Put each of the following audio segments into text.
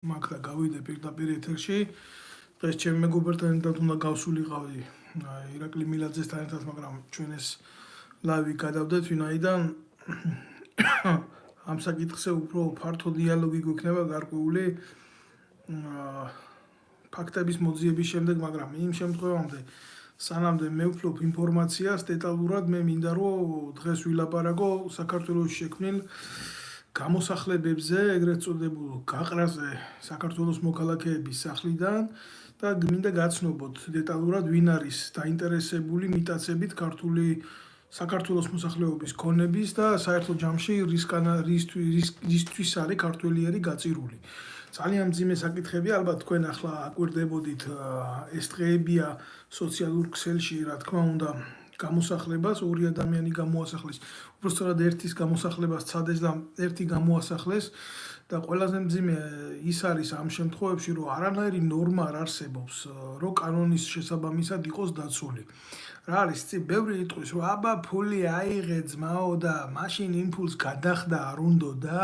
მაგ და გავიდე პირდაპირ ეთერში. დღეს ჩემი მეგობრებთან ერთად უნდა გავსულიყავი ირაკლი მილაძესთან ერთად, მაგრამ ჩვენ ეს ლაივი გადავდეთ, ვინაიდან ამ საკითხზე უფრო ფართო დიალოგი გვექნება გარკვეული ფაქტების მოძიების შემდეგ, მაგრამ იმ შემთხვევამდე სანამდე მე ვფლობ ინფორმაციას დეტალურად, მე მინდა რომ დღეს ვილაპარაკო საქართველოს შექმნილ გამოსახლებებზე, ეგრეთ წოდებულ გაყრაზე საქართველოს მოქალაქეების სახლიდან და მინდა გაცნობოთ დეტალურად ვინ არის დაინტერესებული მიტაცებით ქართული საქართველოს მოსახლეობის ქონების და საერთო ჯამში რისთვის არის ქართველიერი გაწირული. ძალიან მძიმე საკითხები, ალბათ თქვენ ახლა აკვირდებოდით ეს დღეებია სოციალურ ქსელში, რა თქმა უნდა, გამოსახლებას, ორი ადამიანი გამოასახლეს, უბრალოდ ერთის გამოსახლებას ცადეს და ერთი გამოასახლეს და ყველაზე მძიმე ის არის ამ შემთხვევებში, რომ არანაირი ნორმა არ არსებობს, რომ კანონის შესაბამისად იყოს დაცული. რა არის, ბევრი იტყვის, რომ აბა ფული აიღე ძმაო და მაშინ იმ ფულს გადახდა არ უნდოდა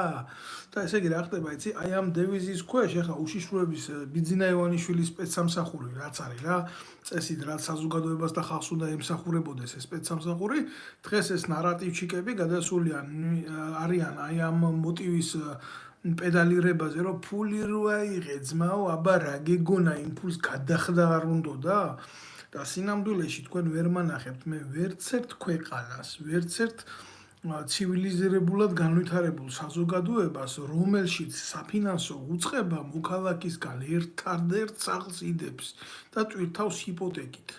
და ესე იგი რა ხდება, იცი, აი ამ დევიზის ქვეშ ახლა უშიშროების ბიძინა ივანიშვილის სპეცსამსახური რაც არის რა, წესით რაც საზოგადოებას და ხალხს უნდა ემსახურებოდეს ეს სპეცსამსახური, დღეს ეს ნარატივჩიკები გადასული არიან აი ამ მოტივის პედალირებაზე, რომ ფული რო აიღე ძმაო, აბა რა გეგონა იმ ფულს გადახდა არ უნდოდა? და სინამდვილეში თქვენ ვერ მანახებთ მე ვერცერთ ქვეყანას, ვერცერთ ცივილიზირებულად განვითარებულ საზოგადოებას, რომელშიც საფინანსო უწყება მოქალაქისგან ერთადერთ სახლს იდებს და ტვირთავს ჰიპოთეკით.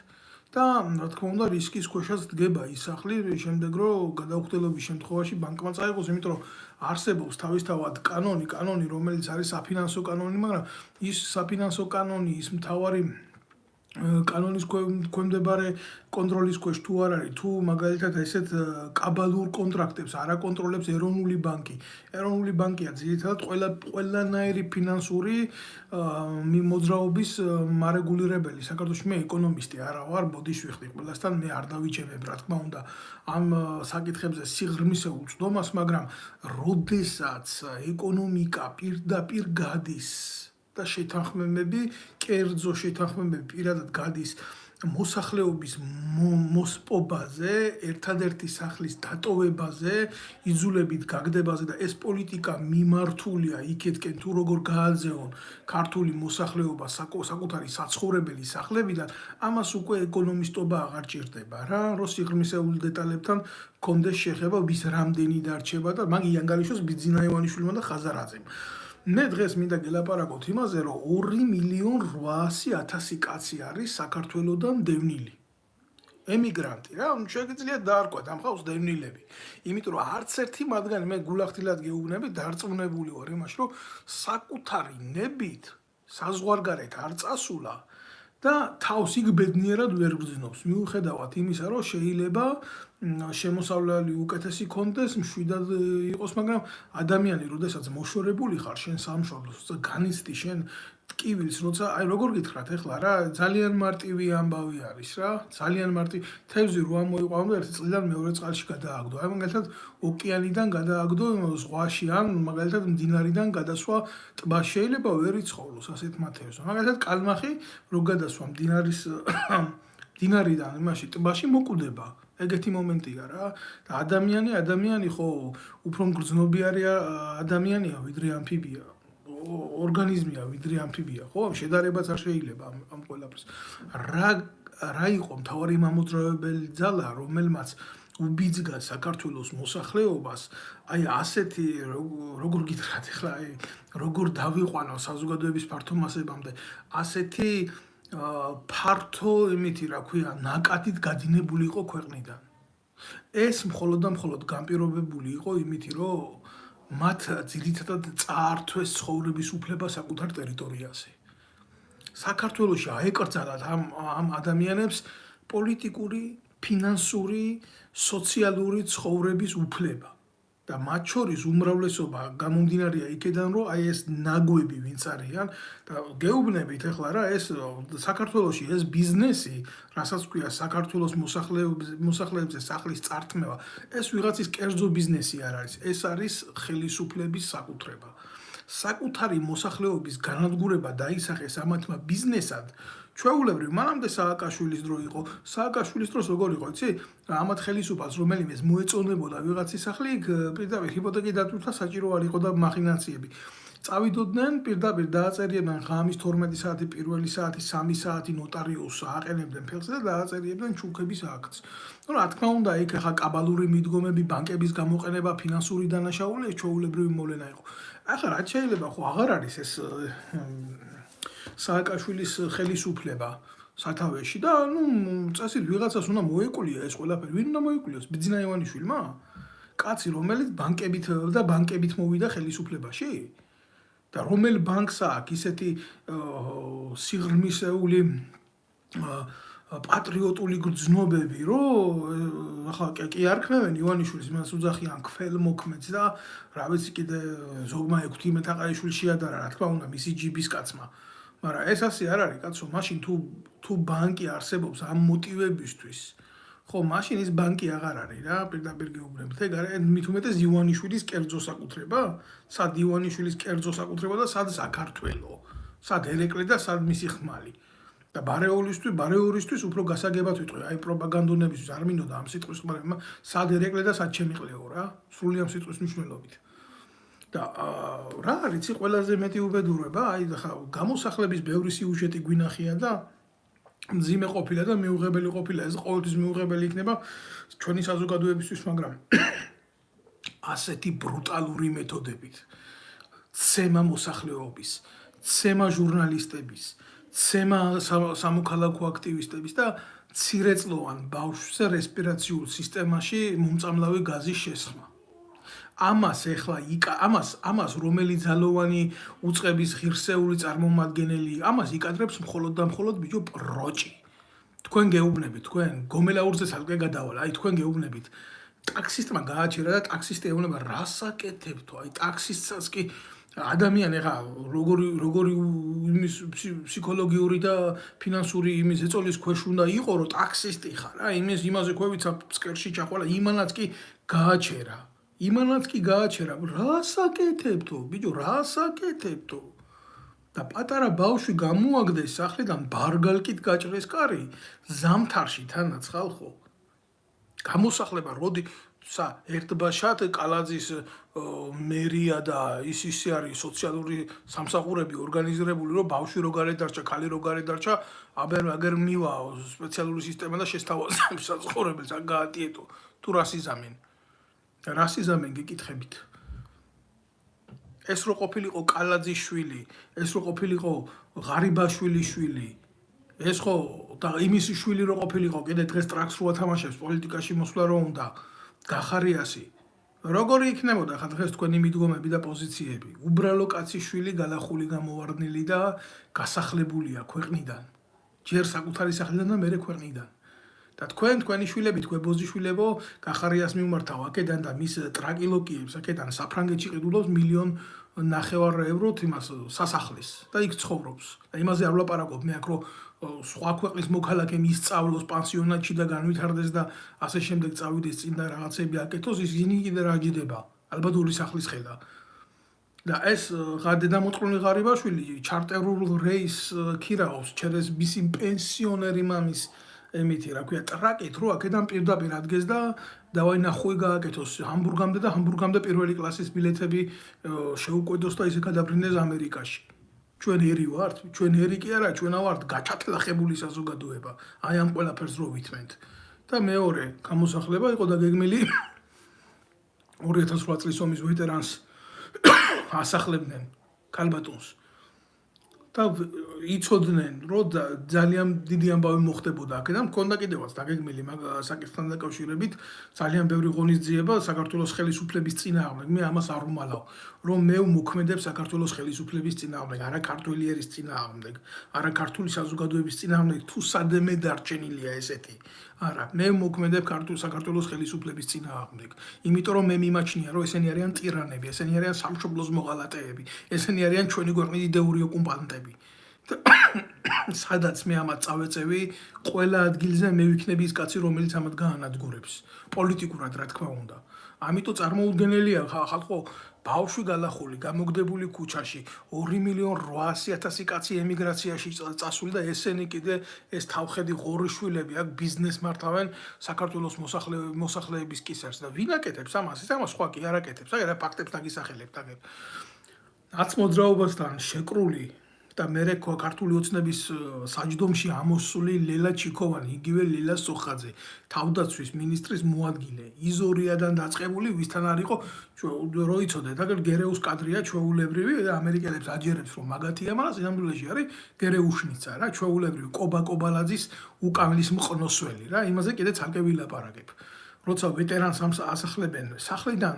და რა თქმა უნდა რისკის ქვეშაც დგება ის სახლი, შემდეგ რომ გადაუხდელობის შემთხვევაში ბანკმა წაიღოს, იმიტომ რომ არსებობს თავისთავად კანონი, რომელიც არის საფინანსო კანონი, მაგრამ ის საფინანსო კანონი, ის მთავარი კანონის ქვემდებარე კონტროლის ქვეშ თუ არ არის, თუ მაგალითად ესეთ კაბალურ კონტრაქტებს არ აკონტროლებს ეროვნული ბანკი. ეროვნული ბანკია ძირითადად ყველანაირი ფინანსური მოძრაობის მარეგულირებელი. საქართველოში მე ეკონომისტი არა ვარ, ბოდიშვიხდი ყველასთან, მე არ დავიჩემებ, რა თქმა უნდა, ამ საკითხებზე სიღრმისეულ წვდომას, მაგრამ როდესაც ეკონომიკა პირდაპირ გადის და შეთანხმებები, კერძო შეთანხმებები პირადად გადის მოსახლეობის მოსპობაზე, ერთადერთი სახლის დატოვებაზე, იძულებით გაგდებაზე და ეს პოლიტიკა მიმართულია იქეთკენ თუ როგორ გააძეონ ქართული მოსახლეობა საკუთარი საცხოვრებელი სახლებიდან, ამას უკვე ეკონომისტობა აღარ ჭირდება რა, რომ სიღრმისეულ დეტალებთან გქონდეს შეხება, ვის რამდენი დარჩება და მაგ იანგალიშვილს ბიძინა ივანიშვილმა და ხაზარაძემ. მე დღეს მინდა გელაპარაკოთ იმაზე, რომ 2.800.000 კაცი არის საქართველოდან დევნილი. ემიგრანტი რა, შეგიძლიათ დაარქვათ ამ ხალხს დევნილები. იმიტომ რომ არც ერთი მათგანი, მე გულახდილად გეუბნები, დარწმუნებული ვარ იმაში, რომ საკუთარი ნებით საზღვარგარეთ არ წასულა და თავს იქ ბედნიერად ვერ გრძნობს. მიუხედავად იმისა, რომ შეიძლება შემოსავლელი უკეთესი კონდეს, მშვიდად იყოს, მაგრამ ადამიანი, როდესაც მოშორებული ხარ შენ სამშობლოს, განიცდი შენ ტკივილს, როცა აი როგორ გითხრათ ახლა რა, ძალიან მარტივი ამბავი არის რა, ძალიან მარტივი. თევზი რო ამოიყვანო და ერთი წყლიდან მეორე წყალში გადააგდო. აი მაგალითად ოკეანიდან გადააგდო ზღვაში ან მაგალითად მდინარიდან გადასვა ტბაში, შეიძლება ვერ იცხოვროს ასეთმა თევზმა. მაგალითად კალმახი რო გადასვა მდინარიდან იმაში ტბაში მოკვდება. ეგეთი მომენტია რა. და ადამიანი ხო უფრო მგრძნობიარე ადამიანია ვიდრე ამფიბია. ორგანიზმია ვიდრე ამფიბია, ხო? შედარებაც არ შეიძლება ამ ყველაფერს. რა იყო მთავარი მამოძრავებელი ძალა, რომელმაც უბიძგა საქართველოს მოსახლეობას, აი ასეთი როგორ გითხრათ ახლა, აი როგორ დავიყვანო საზოგადოების ფართო მასებამდე, ასეთი ფართო იმითი რა ქვია, ნაკადით გადინებული იყო ქვეყნიდან. ეს მხოლოდ და მხოლოდ განპირობებული იყო იმითი, რომ მათ ძირითადად წაართვეს ცხოვრების უფლება საკუთარ ტერიტორიაზე. საქართველოში აეკრძალათ ამ ადამიანებს პოლიტიკური, ფინანსური, სოციალური ცხოვრების უფლება. და მათ შორის უმრავლესობა გამომდინარეა იქიდან, რომ აი ეს ნაგვები ვინც არიან და გეუბნებით ახლა რა, ეს საქართველოში ეს ბიზნესი, რასაც ქვია საქართველოს მოსახლეებზე სახლის წართმევა, ეს ვიღაცის კერძო ბიზნესი არ არის, ეს არის ხელისუფლების საკუთრება. საკუთარი მოსახლეობის განადგურება დაისახეს ამათმა ბიზნესად, ჩვეულებრივ მანამდე სააკაშვილის დრო იყო. სააკაშვილის დროს როგორ იყო, იცი? ამათ ხელისუფალს რომელიმეს მოეწონებოდა ვიღაცის სახლი, იქ პირდაპირ ჰიპოთეკი დატვირთვა საჭირო არ იყო და მახინაციები. წავიდოდნენ პირდაპირ დააწერიებდნენ ღამის 12 საათი, პირველი საათი, 3 საათი ნოტარიუსს აყენებდნენ ფეხზე და დააწერიებდნენ ჩუქების აქტს. ნუ რა თქმა უნდა, იქ ახლა კაბალური მიდგომები, ბანკების გამოყენება, ფინანსური დანაშაული ჩვეულებრივი მოვლენა იყო. ახლა რაც შეიძლება ხო აღარ არის ეს სააკაშვილის ხელისუფლება სათავეში და ნუ წესით ვიღაცას უნდა მოეკვლია ეს ყველაფერი. ვინ უნდა მოეკვლიოს? ბიძინა ივანიშვილმა? კაცი რომელიც ბანკებით მოვიდა ხელისუფლებაში? და რომელ ბანკს აქვს ისეთი სიღრმისეული პატრიოტული გრძნობები, რომ ახლა კი არ ქმნევენ ივანიშვილს, მას უძახიან ქველმოქმედს და რა ვიცი კიდე ზოგმა ექვთიმე თაყაიშვილი შეადარა, რა თქმა უნდა, მისი ჯიბის კაცმა. მაგრამ ეს ასე არ არის, კაცო, მაშინ თუ ბანკი არსებობს ამ მოტივებისთვის, ხო, მაშინ ის ბანკი აღარ არის რა, პირდაპირ გეუბნებით. ეგ არის მით უმეტეს ივანიშვილის კერძო საკუთრება, სად ივანიშვილის კერძო საკუთრება და სად საქართველო, სად ერეკლე და სად მისი ხმალი. და ბარეორისთვის უფრო გასაგებად ვიტყვი, აი პროპაგანდონებისთვის არ მინდოდა ამ სიტყვის ხმარება, სად ერეკლე და სად ჩემიყლეო რა, სრული ამ სიტყვის მნიშვნელობით. და რა არის იცი ყველაზე მეტი უბედურება, აი ხა გამოსახლების ბევრი სიუჟეტი გვინახია და მძიმე ყოფილა და მიუღებელი ყოფილა, ეს ყოველთვის მიუღებელი იქნება ჩვენი საზოგადოებისთვის, მაგრამ ასეთი ბრუტალური მეთოდებით ცემა მოსახლეობის, ცემა ჟურნალისტების, ცემა სამოქალაქო აქტივისტების და მცირეწლოვან ბავშვზე რესპირაციულ სისტემაში მომწამლავი გაზის შესხმა. ამას რომელი ძალოვანი უწყების ღირსეული წარმომადგენელი, ამას იკადრებს მხოლოდ და მხოლოდ ბიჭო პროჭი. თქვენ გეუბნებით, თქვენ გომელაურზე სალკე გადავალ, აი თქვენ გეუბნებით. ტაქსისტმა გააჩერა და ტაქსისტი ეუბნება რას აკეთებთო, აი ტაქსისტსაც კი ადამიანი ხა როგორი იმის ფსიქოლოგიური და ფინანსური იმის ეწოლის ქვეშ უნდა იყო, რომ ტაქსისტი ხარ, რა იმაზე ქვევიცა ფსკერში ჩახვალა, იმანაც კი გააჩერა. რას აკეთებთო, ბიჭო, რას აკეთებთო? და პატარა ბავშვი გამოაგდეს სახლიდან ბარგალკით გაჭრეს კარი, ზამთარში თანაც ხალხო. გამოსახლება როდი ერთბაშად კალაძის მერია და ის არის სოციალური სამსახურები ორგანიზირებული, რომ ბავშვი რო გარეთ დარჩა, ქალი რო გარეთ დარჩა, აგერ მივა სპეციალური სისტემა და შესთავაზებს საცხოვრებელს, ან გაატიეტო. თუ რას იზამენ გეკითხებით. ეს რო ყოფილიყო კალაძის შვილი, ეს რო ყოფილიყო ღარიბაშვილის შვილი, ეს ხო და იმის შვილი რო ყოფილიყო, კიდე დღეს ტრაქს რო ათამაშებს, პოლიტიკაში მოსვლა რო უნდა, გახარიასი. როგორი იქნებოდა ხა დღეს თქვენი მიდგომები და პოზიციები? უბრალო კაცის შვილი გალახული გამოვარდნილი და გასახლებულია ქვეყნიდან. ჯერ საკუთარი სახლიდან და მერე ქვეყნიდან. და თქვენი შვილები, ბოზიშვილებო, გახარიას მიმართავ აქედან და მის ტრაკილოკიებს აქედან საფრანგეთში ყიდულობს 1,5 ევროთ იმას სასახლის და იქ ცხოვრობს. და იმაზე არ ვლაპარაკობ, მე აქ რო სხვა ქვეყნის მოქალაქე მისწავლოს პანსიონატში და განვითარდეს და ასე შემდეგ წავიდეს წინ და რაღაცები აკეთოს, ისინი კიდე რა ჯდება? ალბათ ორი სახლის ხედა. და ეს დედამოწყლული ღარიბაშვილი ჩარტერულ რეის ქირაობს, ჩერეს მისი პენსიონერი მამის ემითი, რა ქვია, ტრაკით რო აქედან პირდაპირ ადგეს და დავაი ნახვი გააკეთოს ჰამბურგამდე და ჰამბურგამდე პირველი კლასის ბილეთები შეუკვედოს და ისე გადაბრინდეს ამერიკაში. ჩვენ ერი ვართ, ჩვენ ერი კი არა, ჩვენა ვართ გაჩათლახებული საზოგადოება. აი ამ ყველაფერს რო ვითმენთ. და მეორე გამოსახლება იყო დაგეგმილი 2008 წლის ომის ვეტერანს ასახლებდნენ ქალბატონს. და იცოდნენ, რომ ძალიან დიდი ამბავი მოხდებოდა აქედან, მქონდა კიდევაც დაგეგმილი საკითხთან დაკავშირებით ძალიან ბევრი ღონისძიება საქართველოს ხელისუფლების წინააღმდეგ. მე ამას არ ვმალავ, რომ მე ვმოქმედებ საქართველოს ხელისუფლების წინააღმდეგ, არა ქართველი ერის წინააღმდეგ, არა ქართული საზოგადოების წინააღმდეგ, თუ სადმე დარჩენილია ესეთი. არა, მე ვმოქმედებ საქართველოს ხელისუფლების წინააღმდეგ, იმიტომ რომ მე მიმაჩნია, რომ ესენი არიან ტირანები, ესენი არიან სამშობლოს მოღალატეები, ესენი არიან ჩვენი ქვეყნის იდეური ოკუპანტები. სადაც მე ამათ წავეწევი, ყველა ადგილზე მე ვიქნები ის კაცი, რომელიც ამათ გაანადგურებს. პოლიტიკურად, რა თქმა უნდა. ამიტომ წარმოუდგენელია ხალხო ბავშვი გალახული, გამოგდებული ქუჩაში, 2.800.000 კაცი ემიგრაციაში წასული და ესენი კიდე ეს თავხედი ღორი შვილები აქ ბიზნეს მართავენ საქართველოს მოსახლეების კისერს და ვინ აკეთებს ამას? ამას სხვა კი არ აკეთებს. აი რა ფაქტებს დაგისახელებთ აგერ. აც მოძრაობასთან შეკრული და მერე ქართული ოცნების საჯდომში ამოსული ლელა ჩიქოვანი, იგივე ლელა სოხაძე, თავდაცვის მინისტრის მოადგილე, იზორიადან დაწყებული, ვისთან არ იყო რო იცოდეთ, აგერ გერეუს კადრია ჩვეულებრივი, ამერიკელებს აჯერებს რომ მაგათია, მაგრამ სინამდვილეში არის გერეუშნიცა რა, ჩვეულებრივი კობა კობალაძის უკამლის მყნოსველი რა, იმაზე კიდე ცალკე ვილაპარაკებ. როცა ვეტერანს ასახლებენ სახლიდან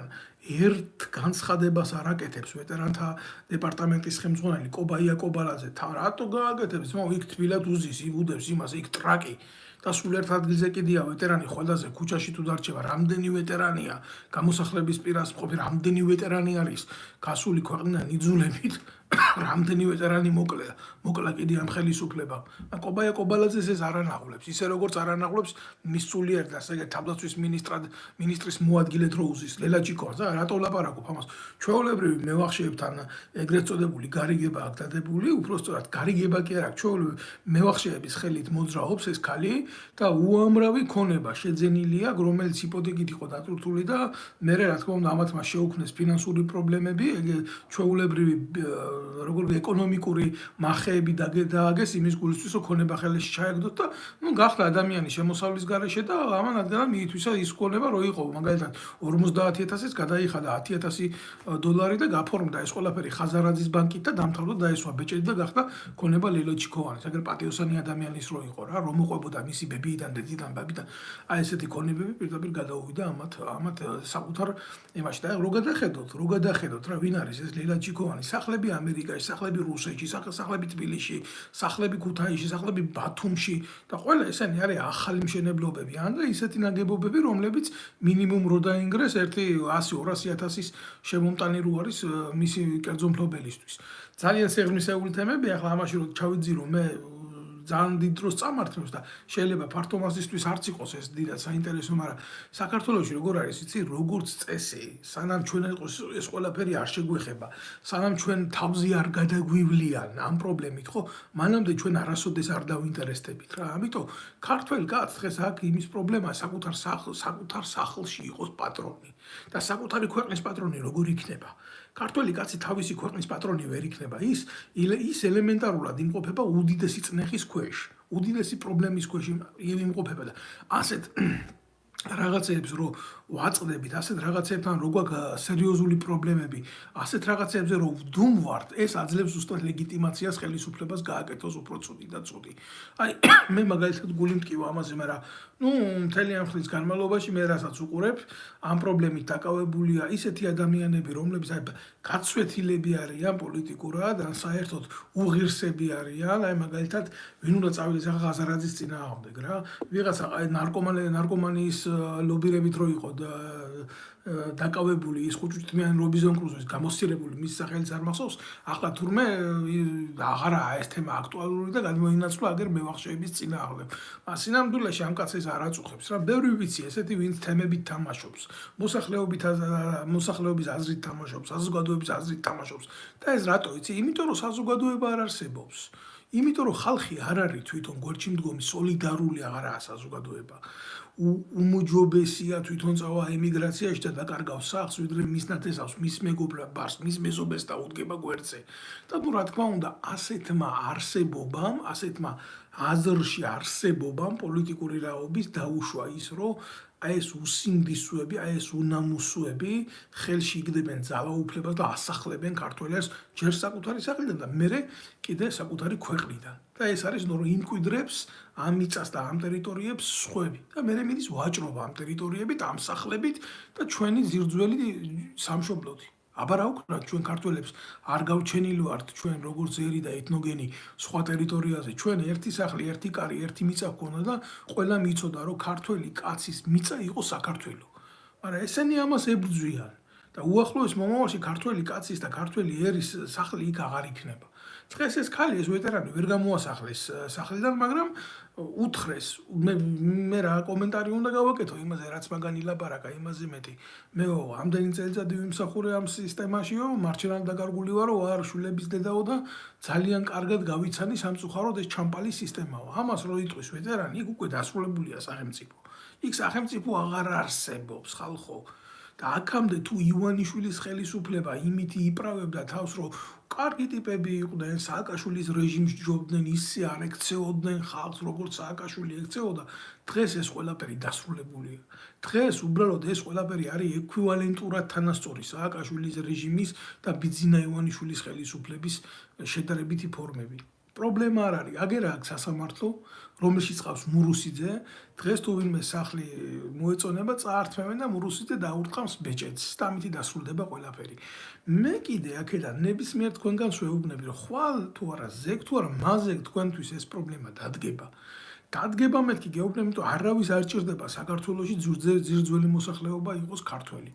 ერთ განცხადებას არ აკეთებს ვეტერანთა დეპარტამენტის ხელმძღვანელი კობაია კობალაძე, რატო გააკეთებს? იქ თბილად უზის, იბუდებს იმას, იქ ტრაკი და სულ ერთ ადგილზე კიდია ვეტერანი ხოლაზე ქუჩაში თუ დარჩება, რამდენი ვეტერანია, გამოსახლების პირას მყოფი რამდენი ვეტერანი არის, გასული ქვეყნიდან იძულებით რამდენი ვეტერანი მოკლა კიდე ამ ხელისუფლებამ. კობაია კობალაძეს ეს არ ანაღვლებს, ისე როგორც არ ანაღვლებს მის სულიერ და ეგრეთ თავდაცვის მინისტრის მოადგილედ რო უზის ლელა ჩიქოვანს. რატო ვლაპარაკობ ამას? ჩვეულებრივი მევახშეებთან ეგრეთ წოდებული გარიგება აქ დადებული, უпростоრად გარიგება კი არ აქვს, ჩვეულებრივი მევახშეების ხელით მოძრაობს ეს ქალი და უამრავი ქონება შეძენილია, რომელიც იპოთეკით იყო დატვირთული და მერე რა თქმა უნდა ამათ მას შეუქმნეს ფინანსური პრობლემები, ჩვეულებრივი როგორი ეკონომიკური მახეები დააგეს იმის გულისთვის რომ ქონება ხელში ჩაეგდოთ და გახდა ადამიანი შემოსავლის გარეშე და ამან ადგენა მიითვისა ის ქონება რო იყო მაგალითად 50,000-ს გადაიხადა $10,000 და გაფორმდა ეს ყველაფერი ხაზარაძის ბანკით და დამთავრდა დაესვა ბეჭედი და გახდა ქონება ლელა ჩიქოვანის. აგერ პატიოსანი ადამიანის რო იყო რა, რომ მოყვებოდა მისი ბებიიდან, დედიდან, ბაბიდან. აი ესეთი ქონებები პირდაპირ გადაუვიდა ამათ საკუთარ იმაში და რო გადახედოთ რა ვინ არის ეს ლელა ჩიქოვანი, სახლები ამერიკაში, სახლები რუსეთში, სახლები თბილისში, სახლები ქუთაისში, სახლები ბათუმში და ყველა ესენი არის ახალი მშენებლობები. ან ისეთი ნაგებობები, რომლებიც მინიმუმ რო დაინგრეს 100-200,000-ის შემომტანი რო არის მისი კერძო მფლობელისთვის. ძალიან სიღრმისეული თემები, ახლა ამაში რო ჩავიძირო მე ძალიან დიდ დროს წამართავს და შეიძლება ფართომასისთვის არც იყოს ეს დიდად საინტერესო, მაგრამ საქართველოში როგორ არის, იცი, როგორც წესი, სანამ ჩვენ ეს ყველაფერი არ შეგვეხება, სანამ ჩვენ თავზე არ გადაგვივლიან ამ პრობლემით, ხო, მანამდე ჩვენ არასოდეს არ დავინტერესდებით რა. ამიტომ ქართველ კაცს დღეს აქ იმის პრობლემაა საკუთარ სახლში იყოს პატრონი და საკუთარი ქვეყნის პატრონი როგორ იქნება? ქართველი კაცი თავისი ქვეყნის პატრონი ვერ იქნება, ის ელემენტარულად იმყოფება უდიდესი წნეხის ქვეშ, უდიდესი პრობლემის ქვეშ იმყოფება და ასეთ რაღაცეებს რო ვაწყდებით, ასეთ რაღაცებთან რო გვაქვს სერიოზული პრობლემები, ასეთ რაღაცებზე რო ვდუმვართ, ეს აძლევს ზუსტად ლეგიტიმაციას ხელისუფლებას გააკეთოს უფრო ცუდი და ცუდი. აი მე მაგალითად გული მტკივა ამაზე, მაგრამ მთელი ამ ხნის განმავლობაში მე რასაც უყურებ, ამ პრობლემით დაკავებულია ისეთი ადამიანები, რომლებიც აი გაცვეთილები არიან პოლიტიკურად, ან საერთოდ უღირსები არიან, აი მაგალითად ვინ უნდა წავიდეს ახლა ხაზარაძის წინააღმდეგ რა, ვიღაცა აი ნარკომანიის ლობირებით რო იყო დაკავებული ის ხუჭუჭტმიანი რობინზონ კრუზოს გამოსცილებული მის სახელიც არ მახსოვს, ახლა თურმე აღარაა ეს თემა აქტუალური და გამოინაცვლა აგერ მევახშეების წინააღმდეგ. სინამდვილეში ამ კაცს არ აწუხებს რა, ბევრი ვიცი ესეთი ვინც თემებით თამაშობს, მოსახლეობის აზრით თამაშობს, საზოგადოების აზრით თამაშობს და ეს რატო იცი? იმიტომ რომ საზოგადოება არ არსებობს. იმიტომ რომ ხალხი არ არის თვითონ გვერდში მდგომი, სოლიდარული აღარაა საზოგადოება. უმოჯობესია თვითონ წავა ემიგრაციაში და დაკარგავს სახლს, ვიდრე მის ნათესავს, მის მეგობრებს, ბარს, მის მეზობელს დაუდგება გვერდზე. და რა თქმა უნდა, ასეთმა არსებობამ, ასეთმა აზრში არსებობამ პოლიტიკური რაობის დაუშვა ის, რომ აი ეს უსინდისოები, აი ეს უნამუსოები ხელში იგდებენ ძალაუფლებას და ასახლებენ ქართველებს ჯერ საკუთარი სახლიდან და მერე კიდე საკუთარი ქვეყნიდან. და ეს არის რომ იმკვიდრებს ამ მიწას და ამ ტერიტორიებს სხვები და მერე მიდის ვაჭრობა ამ ტერიტორიებით, ამ სახლებით და ჩვენი ძირძველი სამშობლოთი. აბა რა უკრა ჩვენ ქართველებს არ გავჩენილი ვართ ჩვენ როგორც ერი და ეთნოგენი სხვა ტერიტორიაზე, ჩვენ ერთი სახლი, ერთი კარი, ერთი მიწა გქონდა და ყველა მიცოდა რომ ქართველი კაცის მიწა იყო საქართველო. მაგრამ ესენი ამას ებრძვიან და უახლოეს მომავალში ქართველი კაცის და ქართველი ერის სახლი იქ აღარ იქნება. დღეს ეს ქალი ეს ვეტერანი ვერ გამოასახლეს სახლიდან, მაგრამ უთხრეს მე რა კომენტარი უნდა გავაკეთო იმაზე რაც მაგანი ლაპარაკა იმაზე მეტი მეო ამდენი წელიწადი ვიმსახურე ამ სისტემაშიო მარჩენად დაკარგული ვარო არ შვილების დედაო და ძალიან კარგად გავიცანი სამწუხაროდ ეს ჩამპალი სისტემაო ამას რო იტყვის ვეტერანი იქ უკვე დასრულებულია სახელმწიფო იქ სახელმწიფო აღარ არსებობს ხალხო და აქამდე თუ ივანიშვილის ხელისუფლება იმითი იპრავებდა თავს რომ კარგი ტიპები იყვნენ სააკაშვილის რეჟიმს ჯობდნენ ისე არ ექცეოდნენ ხალხს როგორც სააკაშვილი ექცეოდა დღეს ეს ყველაფერი დასრულებულია დღეს უბრალოდ ეს ყველაფერი არის ეკვივალენტურად თანასწორი სააკაშვილის რეჟიმის და ბიძინა ივანიშვილის ხელისუფლების შედარებითი ფორმები პრობლემა არ არის აგერ აქ სასამართლო რომელშიც ყავს მურუსიძე დღეს თუ ვინმე სახლი მოეწონება წაართმევენ და მურუსიძე დაურტყამს ბეჭედს და ამით დასრულდება ყველაფერი მე კიდე აქედან ნებისმიერ თქვენგანს ვეუბნები რომ ხვალ თუ არა ზეგ თუ არა მაზეგ თქვენთვის ეს პრობლემა დადგება მეთქი გეუბნები იმიტომ არავის არ ჭირდება საქართველოში ძირძველი მოსახლეობა იყოს ქართველი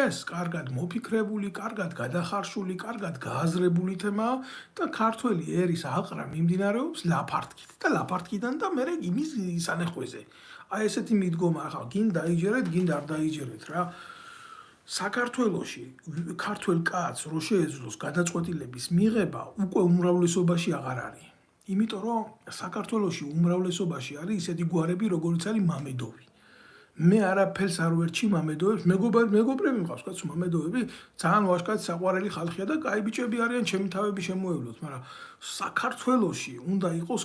ეს კარგად მოფიქრებული კარგად გადახარშული კარგად გააზრებული თემაა და ქართველი ერის აყრა მიმდინარეობს ლაფარტკით და ლაფარტკიდან და მე იმის სანეხვეზე აი ესეთი მიდგომა ახლა გინ დაიჯერეთ გინ არ დაიჯერეთ რა საქართველოში ქართველ კაცს რო შეეძლოს გადაწყვეტილების მიღება უკვე უმრავლესობაში აღარ არის იმიტომ რომ საქართველოში უმრავლესობაში არის ისეთი გვარები როგორიც არის მამედოვი მე არაფერს არ ვერჩი მამედოვებს მეგობრები მყავს კაცო მამედოვები ძალიან ვაჟკაცი საყვარელი ხალხია და კაი ბიჭები არიან ჩემი თავები შემოევლოთ მაგრამ საქართველოში უნდა იყოს